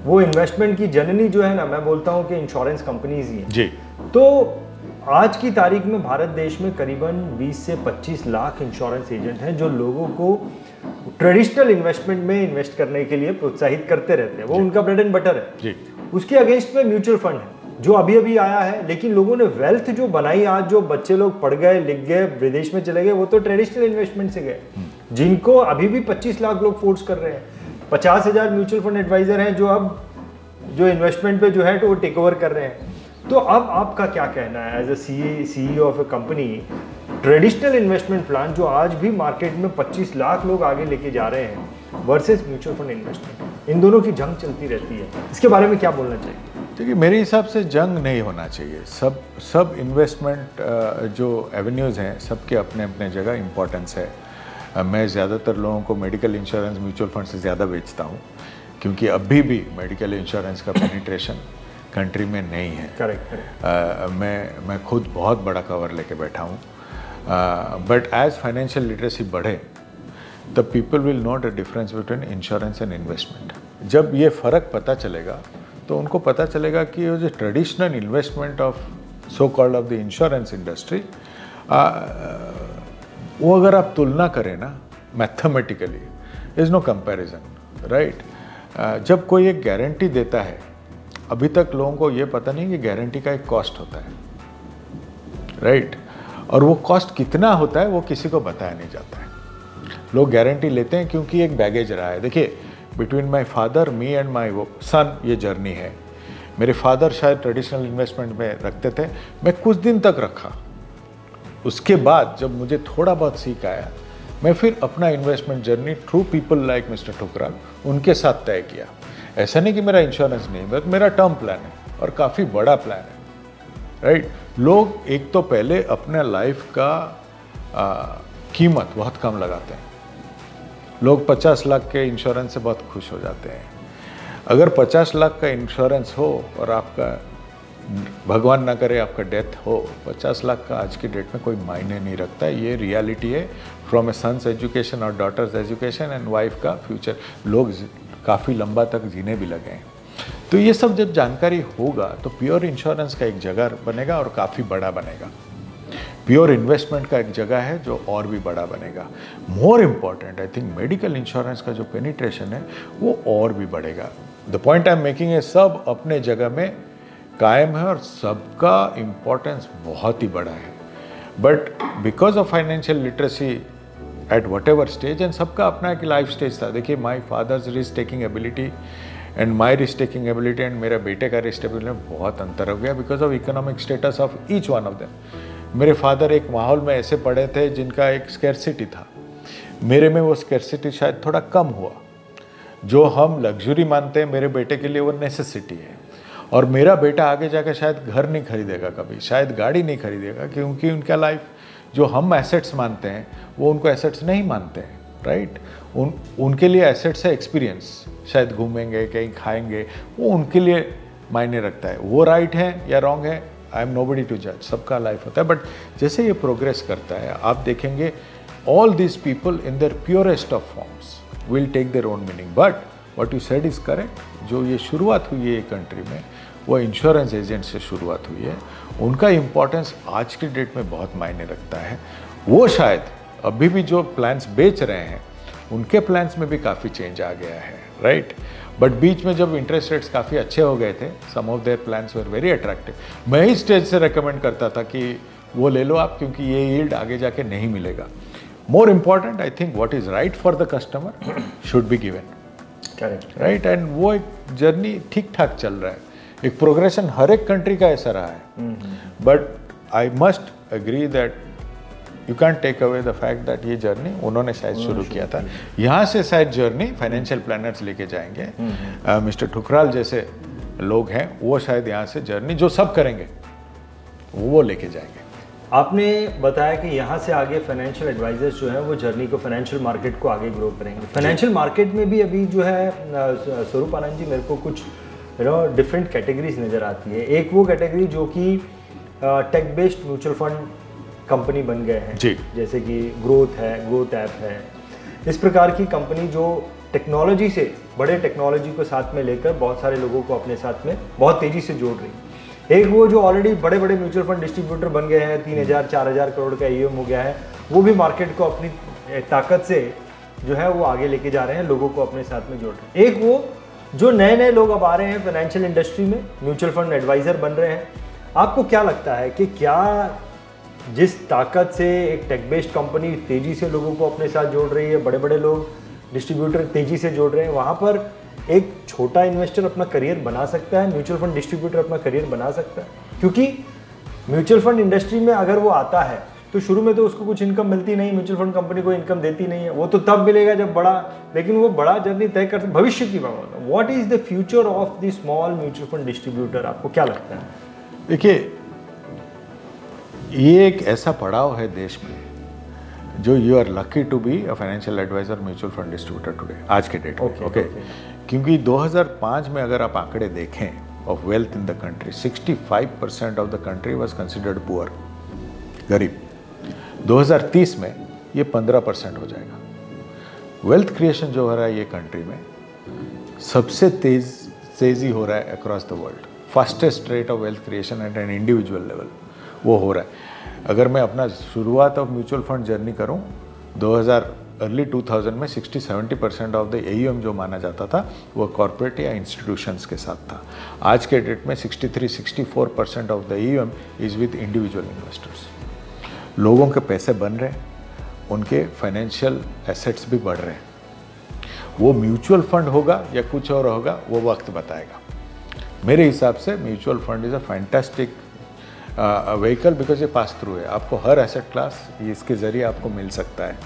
वो इन्वेस्टमेंट की जननी जो है ना, मैं बोलता हूँ कि इंश्योरेंस कंपनीज ही हैं जी। तो आज की तारीख में भारत देश में करीबन 20 से 25 लाख इंश्योरेंस एजेंट हैं जो लोगों को ट्रेडिशनल इन्वेस्टमेंट में इन्वेस्ट करने के लिए प्रोत्साहित करते रहते हैं। वो उनका ब्रेड एंड बटर है जी। उसके अगेंस्ट में म्यूचुअल फंड है जो अभी अभी आया है, लेकिन लोगों ने वेल्थ जो बनाई, आज जो बच्चे लोग पढ़ गए, लिख गए, विदेश में चले गए, वो तो ट्रेडिशनल इन्वेस्टमेंट से गए, जिनको अभी भी 25 लाख लोग फोर्स कर रहे हैं। 50,000 म्यूचुअल फंड एडवाइजर हैं जो अब जो इन्वेस्टमेंट पे जो है तो वो टेक ओवर कर रहे हैं। तो अब आपका क्या कहना है as a CEO of a company, traditional investment plan जो आज भी मार्केट में 25 लाख लोग आगे लेके जा रहे हैं वर्सेस म्यूचुअल फंड इन्वेस्टमेंट, इन दोनों की जंग चलती रहती है, इसके बारे में क्या बोलना चाहिए? देखिए, मेरे हिसाब से जंग नहीं होना चाहिए। सब इन्वेस्टमेंट जो एवेन्यूज़ हैं, सबके अपने अपने जगह इम्पोर्टेंस है। मैं ज़्यादातर लोगों को मेडिकल इंश्योरेंस म्यूचुअल फंड से ज़्यादा बेचता हूँ, क्योंकि अभी भी मेडिकल इंश्योरेंस का पेनिट्रेशन कंट्री में नहीं है। करेक्ट। मैं खुद बहुत बड़ा कवर लेके बैठा हूँ। बट एज फाइनेंशियल लिटरेसी बढ़े the people will know the difference between insurance and investment. जब ये फ़र्क पता चलेगा तो उनको पता चलेगा कि वो जो traditional investment of so called of the insurance industry, वो अगर आप तुलना करें ना mathematically, is no comparison, right. जब कोई एक गारंटी देता है, अभी तक लोगों को ये पता नहीं कि गारंटी का एक कॉस्ट होता है, राइट। और वो कॉस्ट कितना होता है वो किसी को बताया नहीं जाता है। लोग गारंटी लेते हैं क्योंकि एक बैगेज रहा है। देखिए, between my father, me and my son ये जर्नी है। मेरे फादर शायद ट्रेडिशनल इन्वेस्टमेंट में रखते थे, मैं कुछ दिन तक रखा, उसके बाद जब मुझे थोड़ा बहुत सीख आया, मैं फिर अपना investment journey through people like mister Thukral उनके साथ तय किया। ऐसा नहीं कि मेरा इंश्योरेंस नहीं, बट मेरा टर्म प्लान है और काफ़ी बड़ा प्लान है, राइट। लोग एक तो पहले अपने लाइफ का कीमत बहुत कम लगाते हैं। लोग 50 लाख के इंश्योरेंस से बहुत खुश हो जाते हैं। अगर 50 लाख का इंश्योरेंस हो और आपका, भगवान ना करे, आपका डेथ हो, 50 लाख का आज की डेट में कोई मायने नहीं रखता है। ये रियलिटी है फ्रॉम ए सन्स एजुकेशन और डॉटर्स एजुकेशन एंड वाइफ का फ्यूचर। लोग काफ़ी लंबा तक जीने भी लगे हैं। तो ये सब जब जानकारी होगा तो प्योर इंश्योरेंस का एक जगह बनेगा और काफ़ी बड़ा बनेगा। प्योर इन्वेस्टमेंट का एक जगह है जो और भी बड़ा बनेगा। More important, I think medical insurance का जो पेनिट्रेशन है वो और भी बढ़ेगा। The point I am making है, सब अपने जगह में कायम है और सबका इम्पोर्टेंस बहुत ही बड़ा है। But because of financial literacy at whatever stage, and सबका अपना एक लाइफ स्टेज था। देखिए, my father's risk taking ability and my risk taking ability and मेरा बेटे का रिस्क एबिलिटी में बहुत अंतर हो गया because of economic status of each one of them. मेरे फादर एक माहौल में ऐसे पड़े थे जिनका एक स्कैर्सिटी था, मेरे में वो स्कैर्सिटी शायद थोड़ा कम हुआ। जो हम लग्जरी मानते हैं मेरे बेटे के लिए वो नेसेसिटी है। और मेरा बेटा आगे जाकर शायद घर नहीं खरीदेगा कभी, शायद गाड़ी नहीं खरीदेगा, क्योंकि उनका लाइफ जो हम एसेट्स मानते हैं वो उनको एसेट्स नहीं मानते हैं, राइट। उनके लिए एसेट्स है एक्सपीरियंस, शायद घूमेंगे, कहीं खाएंगे, वो उनके लिए मायने रखता है। वो राइट है या रॉन्ग है, आई एम नोबडी टू जज, सबका लाइफ होता है। बट जैसे ये प्रोग्रेस करता है आप देखेंगे all this people in their purest of forms will take their own meaning. But what you said is correct. जो ये शुरुआत हुई है कंट्री में वो इंश्योरेंस एजेंट से शुरुआत हुई है, उनका इम्पोर्टेंस आज की डेट में बहुत मायने रखता है। वो शायद अभी भी जो प्लान्स बेच रहे हैं उनके प्लान्स में भी काफ़ी चेंज आ गया है, राइट। बट बीच में जब इंटरेस्ट रेट्स काफ़ी अच्छे हो गए थे, some of their plans were very attractive. मैं ही स्टेज से रेकमेंड करता था कि वो ले लो आप, क्योंकि ये यील्ड आगे जाके नहीं मिलेगा। More important, I think what is right for the customer should be given, correct, right. And वो एक जर्नी ठीक ठाक चल रहा है, एक प्रोग्रेशन हर एक कंट्री का ऐसा रहा है। But I must agree that you can take away the fact that ये जर्नी उन्होंने शायद शुरू किया था। यहाँ से शायद जर्नी फाइनेंशियल प्लानर्स लेके जाएंगे। मिस्टर ठुकराल जैसे लोग हैं वो शायद यहाँ से जर्नी जो सब करेंगे वो लेके जाएंगे। आपने बताया कि यहाँ से आगे फाइनेंशियल एडवाइजर्स जो हैं वो जर्नी को, फाइनेंशियल मार्केट को आगे ग्रो करेंगे। फाइनेंशियल मार्केट में भी अभी जो है स्वरूप आनंद जी, मेरे को कुछ डिफरेंट कैटेगरीज नज़र आती है। एक वो कैटेगरी जो कि tech based mutual fund company बन गए हैं जी, जैसे कि ग्रोथ है, ग्रोथ ऐप है, इस प्रकार की कंपनी जो टेक्नोलॉजी से, बड़े टेक्नोलॉजी को साथ में लेकर बहुत सारे लोगों को अपने साथ में बहुत तेज़ी से जोड़ रही है। एक वो जो ऑलरेडी बड़े बड़े म्यूचुअल फंड डिस्ट्रीब्यूटर बन गए हैं, 3000-4000 करोड़ का AUM हो गया है, वो भी मार्केट को अपनी ताकत से जो है वो आगे लेके जा रहे हैं, लोगों को अपने साथ में जोड़ रहे हैं। एक वो जो नए नए लोग अब आ रहे हैं फाइनेंशियल इंडस्ट्री में, म्यूचुअल फंड एडवाइज़र बन रहे हैं। आपको क्या लगता है कि क्या जिस ताकत से एक टेक बेस्ड कंपनी तेज़ी से लोगों को अपने साथ जोड़ रही है, बड़े बड़े लोग डिस्ट्रीब्यूटर तेज़ी से जोड़ रहे हैं, वहाँ पर एक छोटा इन्वेस्टर अपना करियर बना सकता है, म्यूचुअल फंड डिस्ट्रीब्यूटर अपना करियर बना सकता है? क्योंकि म्यूचुअल फंड इंडस्ट्री में अगर वो आता है तो शुरू में तो उसको कुछ इनकम मिलती नहीं, म्यूचुअल फंड कंपनी को इनकम देती नहीं है, वो तो तब मिलेगा जब बड़ा, लेकिन वो बड़ा जर्नी तय कर भविष्य की बात है। What is the future of the small mutual fund distributor, आपको क्या लगता है? देखिए, ये एक ऐसा पड़ाव है देश में जो you are lucky to be a financial advisor mutual fund distributor today, आज के डेट में। ओके, क्योंकि 2005 में अगर आप आंकड़े देखें of wealth in the country, 65% of the country was considered poor, गरीब। 2030 में ये 15% हो जाएगा। वेल्थ क्रिएशन जो हो रहा है ये कंट्री में सबसे तेज़ी हो रहा है across the world. Fastest rate of wealth creation at an individual level वो हो रहा है। अगर मैं अपना शुरुआत ऑफ म्यूचुअल फंड जर्नी करूं, अर्ली 2000 में 60-70% ऑफ द AUM जो माना जाता था वो कॉर्पोरेट या इंस्टीट्यूशंस के साथ था। आज के डेट में 63-64% of the AUM is with individual investors. लोगों के पैसे बन रहे हैं, उनके फाइनेंशियल एसेट्स भी बढ़ रहे हैं। वो म्यूचुअल फंड होगा या कुछ और होगा वो वक्त बताएगा। मेरे हिसाब से mutual fund is a fantastic vehicle because ये पास थ्रू है। आपको हर एसेट क्लास इसके ज़रिए आपको मिल सकता है।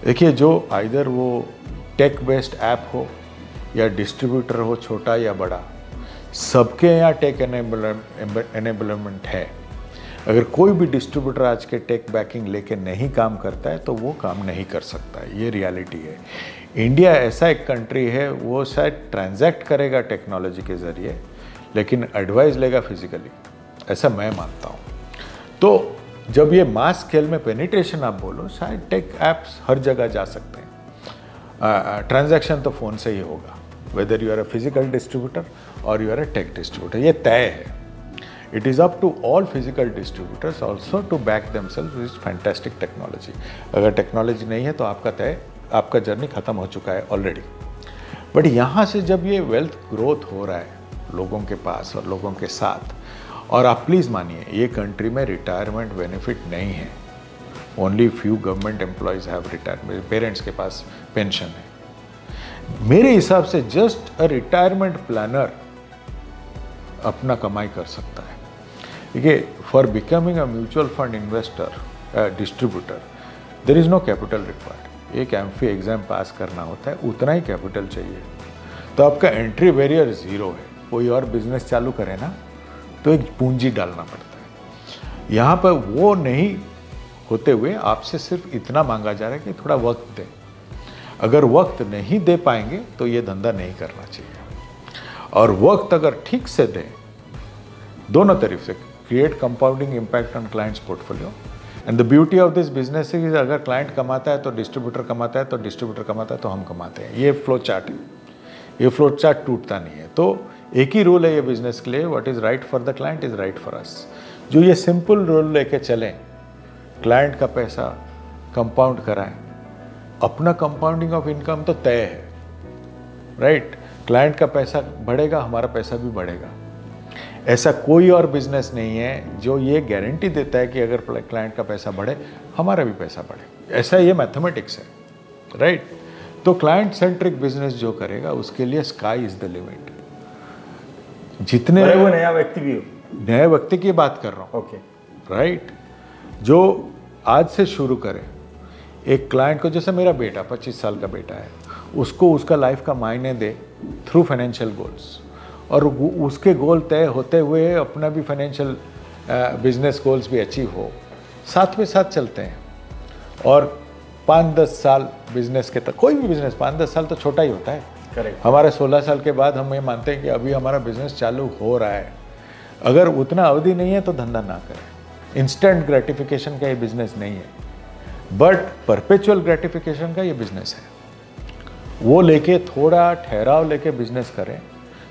देखिए, जो आइदर वो टेक बेस्ड ऐप हो या डिस्ट्रीब्यूटर हो, छोटा या बड़ा, सबके यहाँ टेक एनेबलमेंट है। अगर कोई भी डिस्ट्रीब्यूटर आज के टेक बैकिंग लेके नहीं काम करता है तो वो काम नहीं कर सकता है, ये रियलिटी है। इंडिया ऐसा एक कंट्री है, वो शायद ट्रांजैक्ट करेगा टेक्नोलॉजी के ज़रिए लेकिन एडवाइस लेगा फिजिकली, ऐसा मैं मानता हूँ। तो जब ये मास स्केल में पेनिट्रेशन आप बोलो, शायद टेक ऐप्स हर जगह जा सकते हैं। ट्रांजैक्शन तो फ़ोन से ही होगा, whether you are a physical distributor और you are a tech distributor, ये तय है। It is up to all physical distributors also to back themselves with fantastic technology. अगर टेक्नोलॉजी नहीं है तो आपका जर्नी ख़त्म हो चुका है ऑलरेडी। बट यहाँ से जब ये वेल्थ ग्रोथ हो रहा है लोगों के पास और लोगों के साथ, और आप प्लीज़ मानिए ये कंट्री में रिटायरमेंट बेनिफिट नहीं है। Only few government employees have retirement, parents के पास पेंशन है। मेरे हिसाब से जस्ट अ रिटायरमेंट प्लानर अपना कमाई कर सकता है। देखिए, for becoming a mutual fund investor distributor there is no capital required. एक एमफी एग्ज़ाम पास करना होता है, उतना ही कैपिटल चाहिए। तो आपका एंट्री बैरियर ज़ीरो है। कोई और बिजनेस चालू करे ना तो एक पूंजी डालना पड़ता है। यहाँ पर वो नहीं होते हुए आपसे सिर्फ इतना मांगा जा रहा है कि थोड़ा वक्त दें। अगर वक्त नहीं दे पाएंगे तो ये धंधा नहीं करना चाहिए। और वक्त अगर ठीक से दें, दोनों तरफ से, create compounding impact on clients portfolio. And the beauty of this business is अगर क्लाइंट कमाता है तो डिस्ट्रीब्यूटर कमाता है, तो डिस्ट्रीब्यूटर कमाता है तो हम कमाते हैं। ये फ्लो चार्ट है, ये फ्लो चार्ट टूटता नहीं है। तो एक ही रूल है ये बिजनेस के लिए, what is right for the client is right for us. जो ये सिंपल रूल लेके चलें, क्लाइंट का पैसा कंपाउंड कराएं, अपना कंपाउंडिंग ऑफ इनकम तो तय है, राइट। क्लाइंट का पैसा बढ़ेगा, हमारा पैसा भी बढ़ेगा। ऐसा कोई और बिजनेस नहीं है जो ये गारंटी देता है कि अगर क्लाइंट का पैसा बढ़े हमारा भी पैसा बढ़े। ऐसा ये मैथमेटिक्स है, राइट। तो क्लाइंट सेंट्रिक बिजनेस जो करेगा उसके लिए स्काई इज द लिमिट। जितने वो नया व्यक्ति भी हो, नए व्यक्ति की बात कर रहा हूँ, ओके, राइट, जो आज से शुरू करे। एक क्लाइंट को, जैसे मेरा बेटा 25 साल का बेटा है, उसको उसका लाइफ का मायने दे थ्रू फाइनेंशियल गोल्स, और उसके गोल तय होते हुए अपना भी फाइनेंशियल बिजनेस गोल्स भी अचीव हो, साथ में साथ चलते हैं। और 5-10 साल बिजनेस के तक, कोई भी बिजनेस 5-10 साल तो छोटा ही होता है। करेक्ट। हमारे 16 साल के बाद हम ये मानते हैं कि अभी हमारा बिजनेस चालू हो रहा है। अगर उतना अवधि नहीं है तो धंधा ना करें। इंस्टेंट ग्रेटिफिकेशन का ये बिजनेस नहीं है, बट परपेचुअल ग्रेटिफिकेशन का ये बिजनेस है। वो लेके थोड़ा ठहराव लेके बिजनेस करें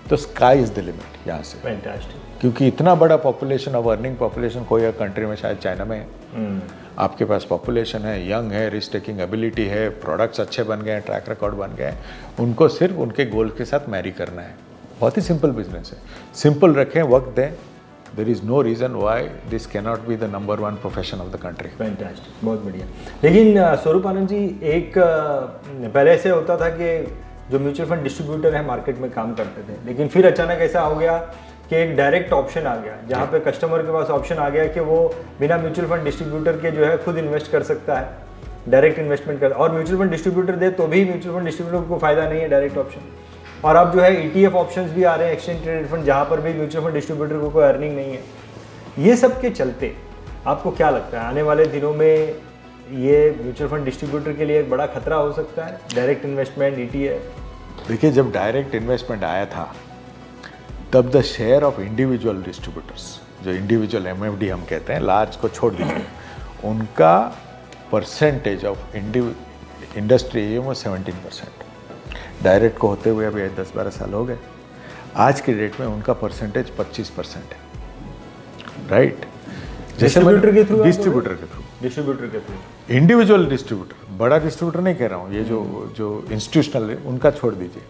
तो स्काई इज द लिमिट यहाँ से। फैंटास्टिक। क्योंकि इतना बड़ा पॉपुलेशन ऑफ अर्निंग पॉपुलेशन कोई और कंट्री में, शायद चाइना में है। आपके पास पॉपुलेशन है, यंग है, रिस्क टेकिंग एबिलिटी है, प्रोडक्ट्स अच्छे बन गए, ट्रैक रिकॉर्ड बन गए, उनको सिर्फ उनके गोल के साथ मैरी करना है। बहुत ही सिंपल बिजनेस है। सिंपल रखें, वक्त दें, there is no reason why this cannot be the number 1 profession of the country. Fantastic, बहुत बढ़िया। लेकिन स्वरूप आनंद जी, एक पहले ऐसे होता था कि जो म्यूचुअल फंड डिस्ट्रीब्यूटर है मार्केट में काम करते थे, लेकिन फिर अचानक ऐसा हो गया कि एक डायरेक्ट ऑप्शन आ गया, जहाँ पे कस्टमर के पास ऑप्शन आ गया कि वो बिना म्यूचुअल फंड डिस्ट्रीब्यूटर के जो है खुद इन्वेस्ट कर सकता है, डायरेक्ट इन्वेस्टमेंट कर। और म्यूचुअल फंड डिस्ट्रीब्यूटर दे तो भी म्यूचुअल फंड डिस्ट्रीब्यूटर को फायदा नहीं है डायरेक्ट ऑप्शन। और अब जो है ETF ऑप्शंस भी आ रहे हैं, एक्सचेंज ट्रेडेड फंड, जहाँ पर भी म्यूचुअल फंड डिस्ट्रीब्यूटर को कोई अर्निंग नहीं है। ये सब के चलते आपको क्या लगता है आने वाले दिनों में ये म्यूचुअल फंड डिस्ट्रीब्यूटर के लिए एक बड़ा खतरा हो सकता है, डायरेक्ट इन्वेस्टमेंट, ETF? देखिए, जब डायरेक्ट इन्वेस्टमेंट आया था तब the share of individual distributors, जो इंडिविजुअल MFD हम कहते हैं, लार्ज को छोड़ दीजिए, उनका परसेंटेज ऑफ इंडस्ट्री AUM वो 17%। डायरेक्ट को होते हुए अभी 10-12 साल हो गए। आज के डेट में उनका परसेंटेज 25% है, राइट। जैसे डिस्ट्रीब्यूटर के थ्रू, डिस्ट्रीब्यूटर के थ्रू, इंडिविजुअल डिस्ट्रीब्यूटर, बड़ा डिस्ट्रीब्यूटर नहीं कह रहा हूँ, ये जो इंस्टीट्यूशनल है उनका छोड़ दीजिए,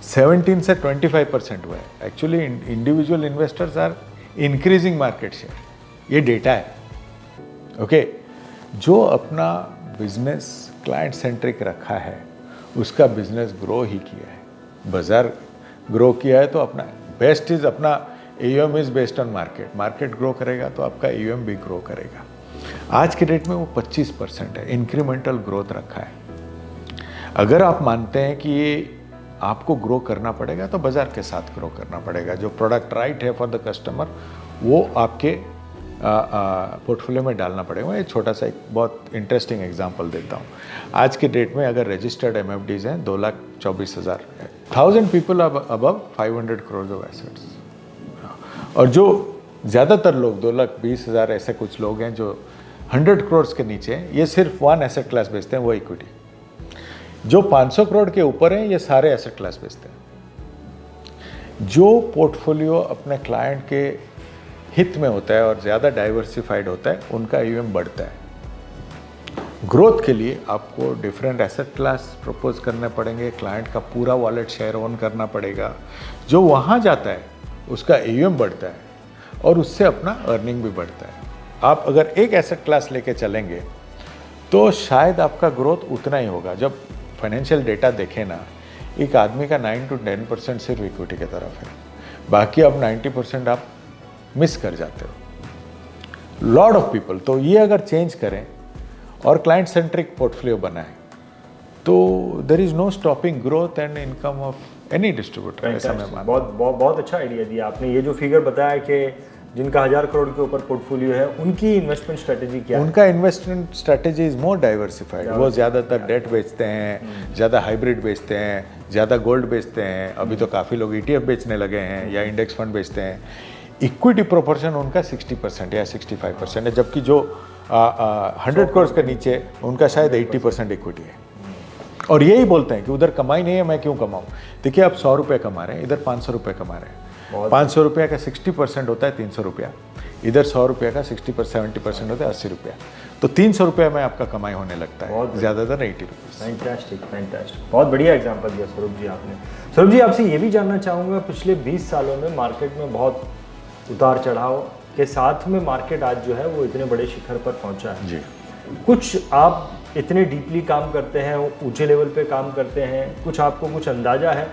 17 से 25% हुआ है। Actually individual investors are increasing market share, ये डेटा है, ओके। जो अपना बिजनेस क्लाइंट सेंट्रिक रखा है उसका बिजनेस ग्रो ही किया है, बाजार ग्रो किया है, तो अपना बेस्ट इज अपना AUM is based on market, market grow करेगा तो आपका AUM भी ग्रो करेगा। आज के डेट में वो 25% है, इंक्रीमेंटल ग्रोथ रखा है। अगर आप मानते हैं कि ये आपको ग्रो करना पड़ेगा तो बाजार के साथ ग्रो करना पड़ेगा। जो प्रोडक्ट राइट है फॉर द कस्टमर वो आपके पोर्टफोलियो में डालना पड़ेगा। एक छोटा सा एक बहुत इंटरेस्टिंग एग्जांपल देता हूँ। आज के डेट में अगर रजिस्टर्ड MFDs हैं 2,24,000 है, 1000 people above 500 crore of assets, और जो ज़्यादातर लोग 2,20,000 ऐसे कुछ लोग हैं जो 100 करोड़ के नीचे हैं, ये सिर्फ वन एसेट क्लास बेचते हैं, वो इक्विटी। जो 500 करोड़ के ऊपर हैं ये सारे एसेट क्लास बेचते हैं। जो पोर्टफोलियो अपने क्लाइंट के हित में होता है और ज़्यादा डाइवर्सिफाइड होता है उनका AUM बढ़ता है। ग्रोथ के लिए आपको डिफरेंट एसेट क्लास प्रपोज करने पड़ेंगे, क्लाइंट का पूरा वॉलेट शेयर ओन करना पड़ेगा। जो वहाँ जाता है उसका AUM बढ़ता है और उससे अपना अर्निंग भी बढ़ता है। आप अगर एक एसेट क्लास लेके चलेंगे तो शायद आपका ग्रोथ उतना ही होगा। जब फाइनेंशियल डेटा देखें ना, एक आदमी का 9 to 10% सिर्फ इक्विटी की तरफ है, बाकी अब 90% आप मिस कर जाते हो। लॉट ऑफ पीपल, तो ये अगर चेंज करें और क्लाइंट सेंट्रिक पोर्टफोलियो बनाएं तो there is no stopping growth and income of any distributor. ऐसा मैं मानता हूं। बहुत अच्छा आइडिया दिया आपने। ये जो फिगर बताया कि जिनका 1000 करोड़ के ऊपर पोर्टफोलियो है उनकी इन्वेस्टमेंट स्ट्रेटेजी क्या है? उनका investment strategy is more diversified. वो ज़्यादातर डेट बेचते हैं, ज़्यादा हाइब्रिड बेचते हैं, ज़्यादा गोल्ड बेचते हैं। अभी तो काफ़ी लोग ETF बेचने लगे हैं या इंडेक्स फंड बेचते हैं। इक्विटी प्रोपोर्शन उनका 60% या 65% है, जबकि जो 100 करोड़ के नीचे उनका शायद 80% इक्विटी है। और यही बोलते हैं कि उधर कमाई नहीं है, मैं क्यों कमाऊँ। देखिए आप 100 रुपये कमा रहे हैं, इधर 500 रुपये कमा रहे हैं। 500 रुपये का 60% होता है 300 रुपया, इधर 100 रुपये का 70% होता है 80 रुपया। तो 300 रुपये में आपका कमाई होने लगता है, ज़्यादातर 80 रुपीज़। फैंटास्टिक, बहुत बढ़िया एग्जांपल दिया स्वरूप जी आपने। स्वरूप जी, आपसे ये भी जानना चाहूँगा, पिछले 20 सालों में मार्केट में बहुत उतार चढ़ाव के साथ में मार्केट आज जो है वो इतने बड़े शिखर पर पहुँचा है जी। कुछ आप इतने डीपली काम करते हैं, ऊंचे लेवल पे काम करते हैं, कुछ आपको कुछ अंदाज़ा है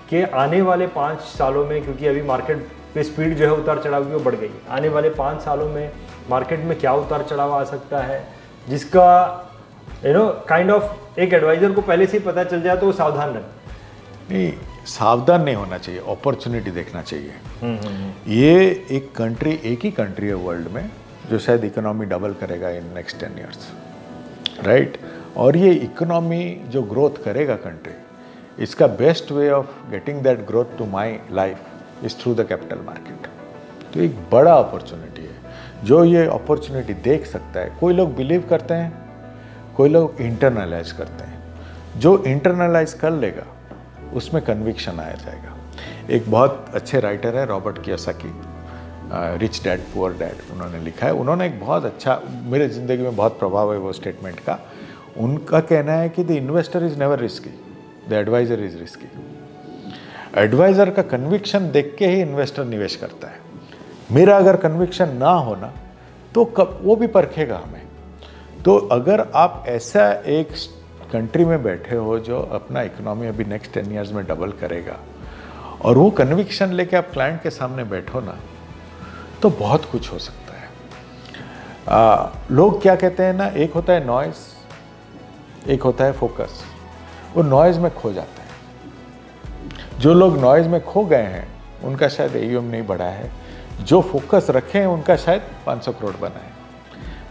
कि आने वाले 5 सालों में, क्योंकि अभी मार्केट पे स्पीड जो है उतार चढ़ाव की वो बढ़ गई, आने वाले 5 सालों में मार्केट में क्या उतार चढ़ाव आ सकता है जिसका काइंड ऑफ एक एडवाइज़र को पहले से ही पता चल जाए तो वो सावधान रहे? नहीं, सावधान नहीं होना चाहिए, अपॉर्चुनिटी देखना चाहिए। ये एक ही कंट्री है वर्ल्ड में जो शायद इकोनॉमी डबल करेगा इन नेक्स्ट 10 ईयर्स, राइट। और ये इकोनॉमी जो ग्रोथ करेगा कंट्री, इसका best way of getting that growth to my life is through the capital market. तो एक बड़ा अपॉर्चुनिटी है, जो ये अपॉर्चुनिटी देख सकता है। कोई लोग बिलीव करते हैं, कोई लोग इंटरनलाइज करते हैं। जो इंटरनलाइज कर लेगा उसमें कन्विक्शन आया जाएगा। एक बहुत अच्छे राइटर है Robert Kiyosaki, rich dad poor dad, उन्होंने लिखा है। उन्होंने एक बहुत अच्छा, मेरे ज़िंदगी में बहुत प्रभाव है वो स्टेटमेंट का। उनका कहना है कि the investor is never risky, the advisor is risky. Advisor का कन्विक्शन देख के ही इन्वेस्टर निवेश करता है। मेरा अगर कन्विक्शन ना होना तो कब वो भी परखेगा हमें। तो अगर आप ऐसा एक कंट्री में बैठे हो जो अपना इकोनॉमी अभी नेक्स्ट 10 ईयर्स में डबल करेगा, और वो कन्विक्शन लेके आप क्लाइंट के सामने बैठो ना, तो बहुत कुछ हो सकता है। लोग क्या कहते हैं ना, एक होता है नॉइज़, एक होता है फोकस। वो नॉइज़ में खो जाते हैं। जो लोग नॉइज़ में खो गए हैं उनका शायद AUM नहीं बढ़ा है। जो फोकस रखे हैं उनका शायद 500 करोड़ बना है।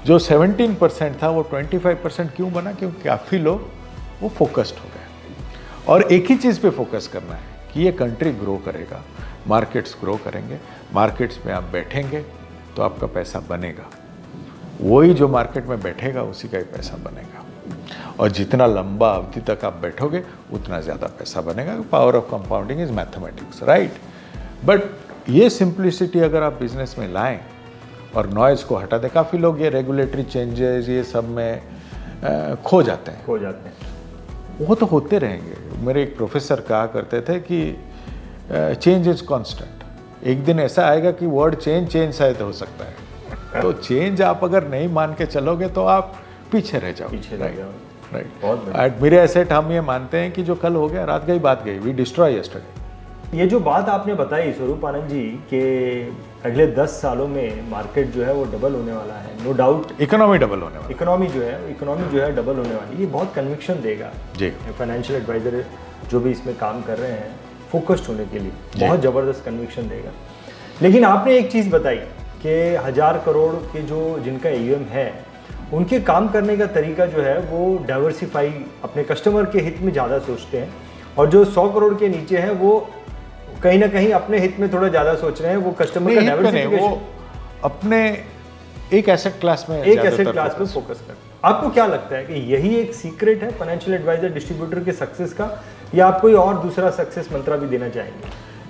जो 17% था वो 25% क्यों बना? क्योंकि काफ़ी लोग वो फोकस्ड हो गए। और एक ही चीज़ पे फोकस करना है कि ये कंट्री ग्रो करेगा, मार्केट्स ग्रो करेंगे, मार्केट्स में आप बैठेंगे तो आपका पैसा बनेगा। वही जो मार्केट में बैठेगा उसी का ही पैसा बनेगा, और जितना लंबा अवधि तक आप बैठोगे उतना ज़्यादा पैसा बनेगा। Power of compounding is mathematics, right. But ये सिंप्लिसिटी अगर आप बिजनेस में लाएं और नॉइज़ को हटा दें, काफ़ी लोग ये रेगुलेटरी चेंजेस ये सब में खो जाते हैं। वो तो होते रहेंगे। मेरे एक प्रोफेसर कहा करते थे कि चेंज इज कांस्टेंट। एक दिन ऐसा आएगा कि वर्ड चेंज शायद हो सकता है, तो चेंज आप अगर नहीं मान के चलोगे तो आप पीछे रह जाओगे, राइट। एट मेरे एसेट हम ये मानते हैं कि जो कल हो गया, रात गई बात गई, वी डिस्ट्रॉय यस्टरडे। ये जो बात आपने बताई स्वरूप आनंद जी कि अगले 10 सालों में मार्केट जो है वो डबल होने वाला है, नो डाउट इकोनॉमी डबल होने वाली, इकोनॉमी जो है डबल होने वाली, ये बहुत कन्विक्शन देगा जी। फाइनेंशियल एडवाइजर जो भी इसमें काम कर रहे हैं फोकस्ड होने के लिए बहुत ज़बरदस्त कन्विक्शन देगा। लेकिन आपने एक चीज़ बताई कि 1000 करोड़ के जो जिनका AUM है उनके काम करने का तरीका जो है वो डाइवर्सिफाई, अपने कस्टमर के हित में ज़्यादा सोचते हैं, और जो 100 करोड़ के नीचे है वो कहीं ना कहीं अपने हित में थोड़ा ज़्यादा सोच रहे हैं, वो कस्टमर का डाइवर्सिफिकेशन, वो अपने एक एसेट क्लास में फोकस कर। आपको क्या लगता है कि यही एक सीक्रेट है फाइनेंशियल एडवाइजर डिस्ट्रीब्यूटर के सक्सेस का, या आप कोई और दूसरा सक्सेस मंत्रा भी देना चाहेंगे?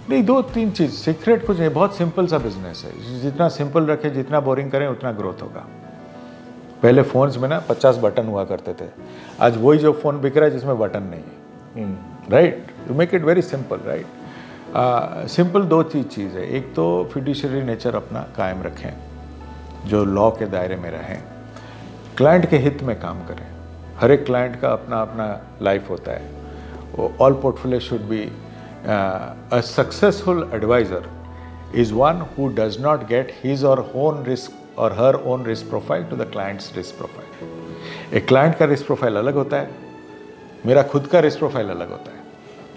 नहीं, 2-3 चीज़। सीक्रेट कुछ है, बहुत सिंपल सा बिजनेस है। जितना सिंपल रखें, जितना बोरिंग करें, उतना ग्रोथ होगा। पहले फ़ोन्स में ना 50 बटन हुआ करते थे, आज वही जो फ़ोन बिक रहा है जिसमें बटन नहीं है, right. You make it very simple, right. Simple 2 चीज़ है। एक तो फिड्यूशियरी नेचर अपना कायम रखें, जो लॉ के दायरे में रहें, क्लाइंट के हित में काम करें। हर एक क्लाइंट का अपना अपना लाइफ होता है। All portfolio should be a successful advisor is one who does not get his और ओन रिस्क और her own risk profile to the clients risk profile. एक क्लाइंट का रिस्क प्रोफाइल अलग होता है, मेरा खुद का रिस्क प्रोफाइल अलग होता है,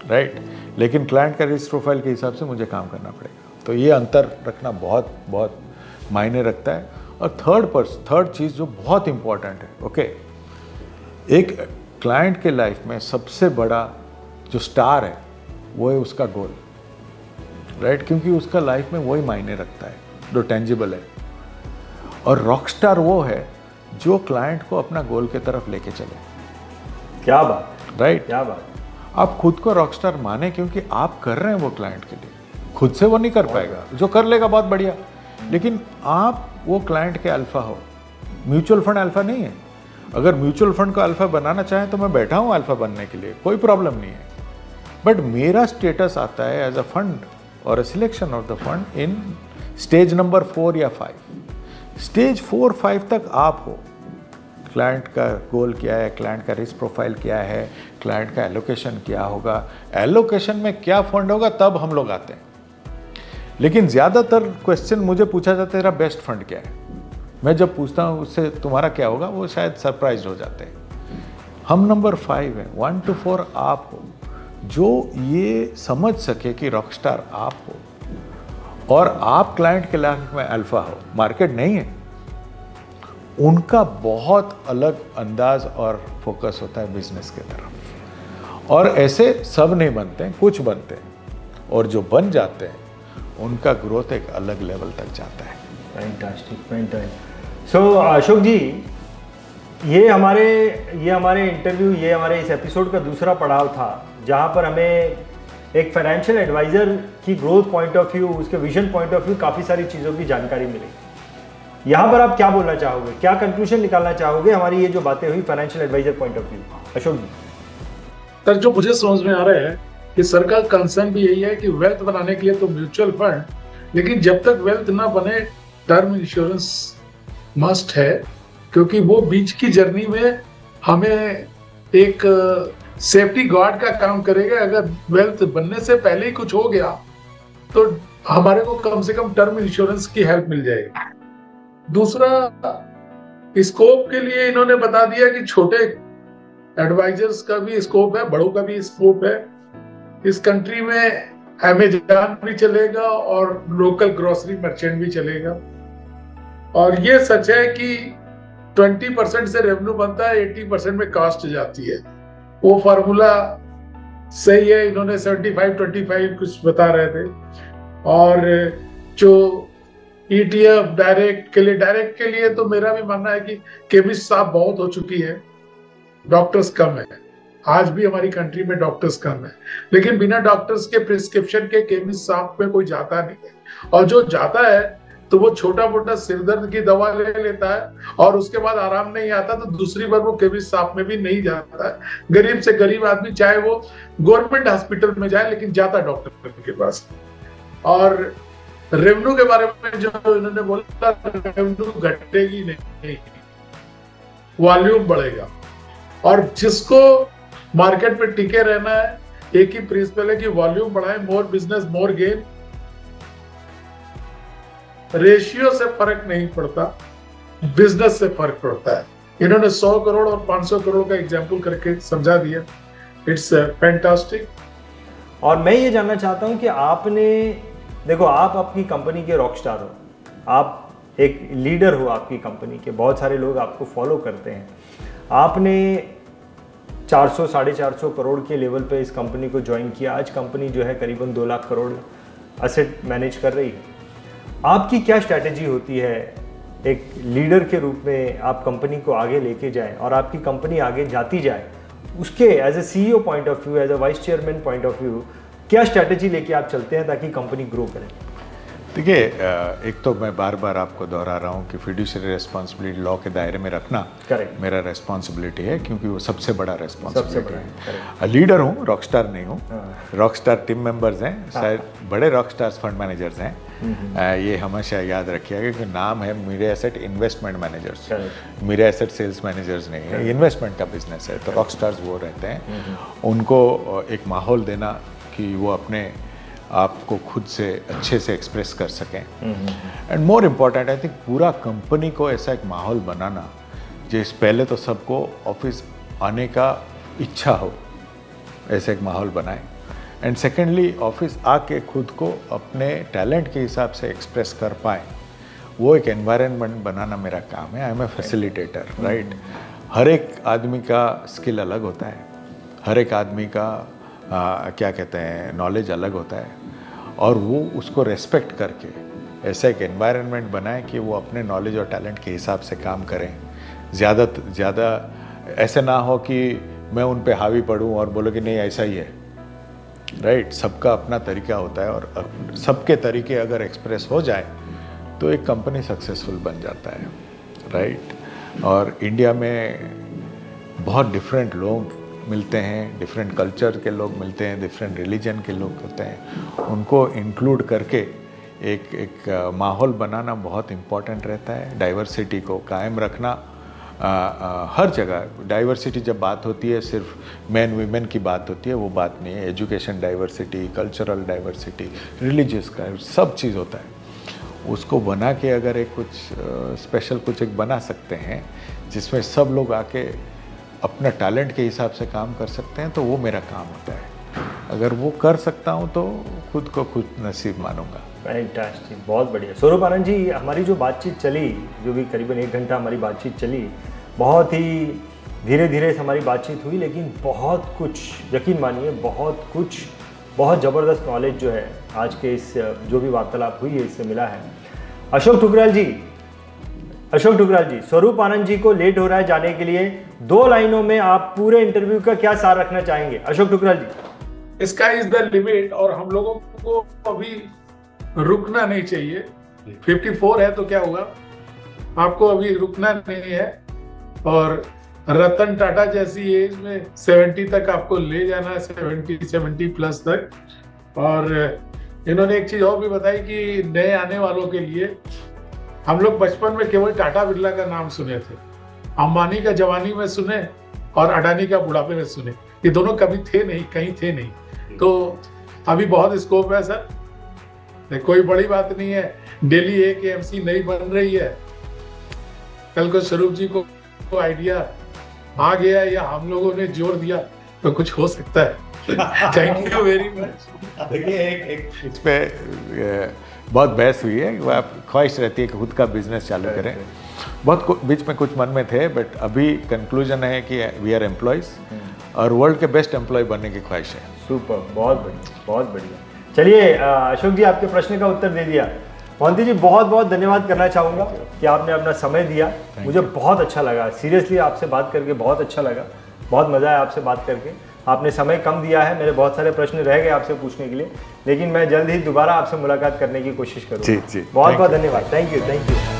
राइट। लेकिन क्लाइंट का रिस्क प्रोफाइल के हिसाब से मुझे काम करना पड़ेगा। तो ये अंतर रखना बहुत बहुत मायने रखता है। और थर्ड चीज़ जो बहुत इम्पॉर्टेंट है, ओके, एक क्लाइंट के लाइफ में सबसे बड़ा जो स्टार है वो है उसका गोल, राइट। क्योंकि उसका लाइफ में वही मायने रखता है जो टेंजिबल है। और रॉक स्टार वो है जो क्लाइंट को अपना गोल के तरफ लेके चले। क्या बात, राइट, क्या बात। आप खुद को रॉकस्टार माने क्योंकि आप कर रहे हैं वो क्लाइंट के लिए। खुद से वो नहीं कर पाएगा, जो कर लेगा बहुत बढ़िया, लेकिन आप वो क्लाइंट के अल्फा हो। म्यूचुअल फंड अल्फा नहीं है। अगर म्यूचुअल फंड को अल्फा बनाना चाहें तो मैं बैठा हूँ अल्फा बनने के लिए, कोई प्रॉब्लम नहीं है। बट मेरा स्टेटस आता है एज अ फंड और a selection of the fund in stage number 4 या 5। स्टेज 4-5 तक आप हो। क्लाइंट का गोल क्या है, क्लाइंट का रिस्क प्रोफाइल क्या है, क्लाइंट का एलोकेशन क्या होगा, एलोकेशन में क्या फंड होगा, तब हम लोग आते हैं। लेकिन ज़्यादातर क्वेश्चन मुझे पूछा जाता है तेरा बेस्ट फंड क्या है। मैं जब पूछता हूँ उससे तुम्हारा क्या होगा, वो शायद सरप्राइज हो जाते हैं। हम नंबर 5 हैं, 1 to 4 आप हो, जो ये समझ सके कि रॉकस्टार आप हो और आप क्लाइंट के लाइफ में अल्फा हो, मार्केट नहीं है। उनका बहुत अलग अंदाज और फोकस होता है बिजनेस के तरफ। और ऐसे सब नहीं बनते हैं, कुछ बनते हैं, और जो बन जाते हैं उनका ग्रोथ एक अलग लेवल तक जाता है। फैंटास्टिक। सो अशोक जी, ये हमारे इंटरव्यू, ये हमारे इस एपिसोड का दूसरा पड़ाव था, जहाँ पर हमें एक फाइनेंशियल एडवाइज़र की ग्रोथ पॉइंट ऑफ व्यू, उसके विजन पॉइंट ऑफ व्यू, काफ़ी सारी चीज़ों की जानकारी मिली। यहाँ पर आप क्या बोलना चाहोगे, क्या कंक्लूजन निकालना चाहोगे हमारी ये जो बातें हुई financial advisor point of view? Ashok ji. Sir, जो मुझे समझ में आ रहा है कि सर का कंसर्न भी यही है कि वेल्थ बनाने के लिए तो म्यूचुअल फंड, लेकिन जब तक वेल्थ ना बने टर्म इंश्योरेंस मस्ट है, क्योंकि वो बीच की जर्नी में हमें एक सेफ्टी गार्ड का काम करेगा। अगर वेल्थ बनने से पहले ही कुछ हो गया तो हमारे को कम से कम टर्म इंश्योरेंस की हेल्प मिल जाएगी। दूसरा, स्कोप के लिए इन्होंने बता दिया कि छोटे एडवाइजर्स का भी स्कोप है, बड़ों का भी स्कोप है। इस कंट्री में अमेज़न भी चलेगा और लोकल ग्रोसरी मर्चेंट भी चलेगा। और ये सच है कि 20% से रेवेन्यू बनता है, 80% में कास्ट जाती है। वो फार्मूला सही है, इन्होंने 75-25 कुछ बता रहे थे। और जो ETF डायरेक्ट के लिए तो मेरा भी मानना है कि केमिस्ट साहब बहुत हो चुकी है, डॉक्टर्स कम है। आज भी हमारी कंट्री में डॉक्टर्स कम है, लेकिन बिना डॉक्टर्स के प्रिस्क्रिप्शन के केमिस्ट साहब पे कोई जाता नहीं है, और जो जाता है तो वो छोटा मोटा सिरदर्द की दवा ले लेता है और उसके बाद आराम नहीं आता तो दूसरी बार वो केमिस्ट साहब में भी नहीं जाता है। गरीब से गरीब आदमी चाहे वो गवर्नमेंट हॉस्पिटल में जाए लेकिन जाता डॉक्टर के पास। और रेवेन्यू के बारे में जो इन्होंने बोला, रेवेन्यू घटेगी नहीं, वॉल्यूम बढ़ेगा। और जिसको मार्केट में टिके रहना है, एक ही प्रिंसिपल है कि वॉल्यूम बढ़ाए, मोर बिजनेस मोर गेन। रेशियो से फर्क नहीं पड़ता, बिजनेस से फर्क पड़ता है। इन्होंने 100 करोड़ और 500 करोड़ का एग्जाम्पल करके समझा दिया। It's fantastic. और मैं ये जानना चाहता हूं कि आपने, देखो आप आपकी कंपनी के रॉकस्टार हो, आप एक लीडर हो आपकी कंपनी के, बहुत सारे लोग आपको फॉलो करते हैं। आपने 400 450 करोड़ के लेवल पे इस कंपनी को ज्वाइन किया। आज कंपनी जो है करीबन 2 लाख करोड़ असेट मैनेज कर रही है। आपकी क्या स्ट्रैटेजी होती है एक लीडर के रूप में, आप कंपनी को आगे लेके जाएं और आपकी कंपनी आगे जाती जाए, उसके as a CEO point of view, as a vice chairman point of view, क्या स्ट्रैटेजी लेके आप चलते हैं ताकि कंपनी ग्रो करे? देखिए, एक तो मैं बार बार आपको दोहरा रहा हूँ कि फिड्यूशियरी रिस्पॉन्सिबिलिटी लॉ के दायरे में रखना मेरा रेस्पॉन्सिबिलिटी है, क्योंकि वो सबसे बड़ा रेस्पॉन्सिबिलिटी है। लीडर हूँ, रॉकस्टार नहीं हूँ। रॉकस्टार टीम मेंबर्स हैं, शायद बड़े रॉकस्टार्स फंड मैनेजर्स हैं। ये हमेशा याद रखिएगा कि नाम है media asset investment managers, media asset sales managers नहीं है। इन्वेस्टमेंट का बिजनेस है, तो रॉकस्टार्स वो रहते हैं। उनको एक माहौल देना कि वो अपने आपको खुद से अच्छे से एक्सप्रेस कर सकें। And more important I think पूरा कंपनी को ऐसा एक माहौल बनाना जिस पहले तो सबको ऑफिस आने का इच्छा हो, ऐसे एक माहौल बनाए। एंड सेकेंडली ऑफिस आके खुद को अपने टैलेंट के हिसाब से एक्सप्रेस कर पाए, वो एक एनवायरनमेंट बनाना मेरा काम है। I am a facilitator, right. हर एक आदमी का स्किल अलग होता है, हर एक आदमी का क्या कहते हैं नॉलेज अलग होता है, और वो उसको रेस्पेक्ट करके ऐसा एक एनवायरनमेंट बनाए कि वो अपने नॉलेज और टैलेंट के हिसाब से काम करें। ज़्यादा ऐसे ना हो कि मैं उन पे हावी पढ़ूं और बोलो कि नहीं ऐसा ही है, राइट। सबका अपना तरीका होता है, और सबके तरीके अगर एक्सप्रेस हो जाए तो एक कंपनी सक्सेसफुल बन जाता है, राइट। और इंडिया में बहुत डिफरेंट लोग मिलते हैं, डिफरेंट कल्चर के लोग मिलते हैं, डिफरेंट रिलीजन के लोग होते हैं, उनको इंक्लूड करके एक माहौल बनाना बहुत इम्पॉर्टेंट रहता है। डाइवर्सिटी को कायम रखना, हर जगह डाइवर्सिटी जब बात होती है सिर्फ मैन वीमेन की बात होती है, वो बात नहीं है। Education diversity, cultural diversity, religious का सब चीज़ होता है। उसको बना के अगर एक कुछ स्पेशल कुछ एक बना सकते हैं जिसमें सब लोग आके अपना टैलेंट के हिसाब से काम कर सकते हैं, तो वो मेरा काम होता है। अगर वो कर सकता हूँ तो खुद को खुद नसीब मानूंगा। फैंटास्टिक, बहुत बढ़िया। स्वरूप आनंद जी, हमारी जो बातचीत चली, जो भी करीबन 1 घंटा हमारी बातचीत चली, बहुत ही धीरे धीरे हमारी बातचीत हुई, लेकिन बहुत कुछ, यकीन मानिए बहुत कुछ, बहुत ज़बरदस्त नॉलेज जो है आज के इस जो भी वार्तालाप हुई है इससे मिला है। अशोक ठुकराल जी, स्वरूप आनंद जी को लेट हो रहा है जाने के लिए, 2 लाइनों में आप पूरे इंटरव्यू का क्या सार रखना चाहेंगे? अशोक ठुकराल जी। स्काई इज द लिमिट, और हम लोगों को अभी रुकना नहीं चाहिए। 54 है तो क्या हुआ, आपको अभी रुकना नहीं है। और रतन टाटा जैसी एज में 70 तक आपको ले जाना है, 70 प्लस तक। और इन्होंने एक चीज और भी बताई कि नए आने वालों के लिए, हम लोग बचपन में केवल टाटा बिरला का नाम सुने थे, अंबानी का जवानी में सुने और अडानी का बुढ़ापे में सुने। ये दोनों कभी थे नहीं, कहीं थे नहीं। तो अभी बहुत स्कोप है सर, कोई बड़ी बात नहीं है। दिल्ली एक AMC नई बन रही है, कल को स्वरूप जी को आइडिया आ गया या हम लोगों ने जोर दिया तो कुछ हो सकता है। Thank you very much. देखिए, एक इस पे बहुत बहस हुई है, वो आप ख्वाहिश रहती है कि खुद का बिजनेस चालू करें। बहुत बीच में कुछ मन में थे, बट अभी कंक्लूजन है कि वी आर एम्प्लॉयज़ और वर्ल्ड के बेस्ट एम्प्लॉय बनने की ख्वाहिश है। सुपर, बहुत बढ़िया, बहुत बढ़िया। चलिए अशोक जी, आपके प्रश्न का उत्तर दे दिया। मोहंती जी बहुत बहुत धन्यवाद करना चाहूँगा कि आपने अपना समय दिया। मुझे बहुत अच्छा लगा, सीरियसली आपसे बात करके बहुत अच्छा लगा, बहुत मज़ा आया आपसे बात करके। आपने समय कम दिया है, मेरे बहुत सारे प्रश्न रह गए आपसे पूछने के लिए, लेकिन मैं जल्द ही दोबारा आपसे मुलाकात करने की कोशिश करूँगा। जी, बहुत बहुत धन्यवाद। Thank you.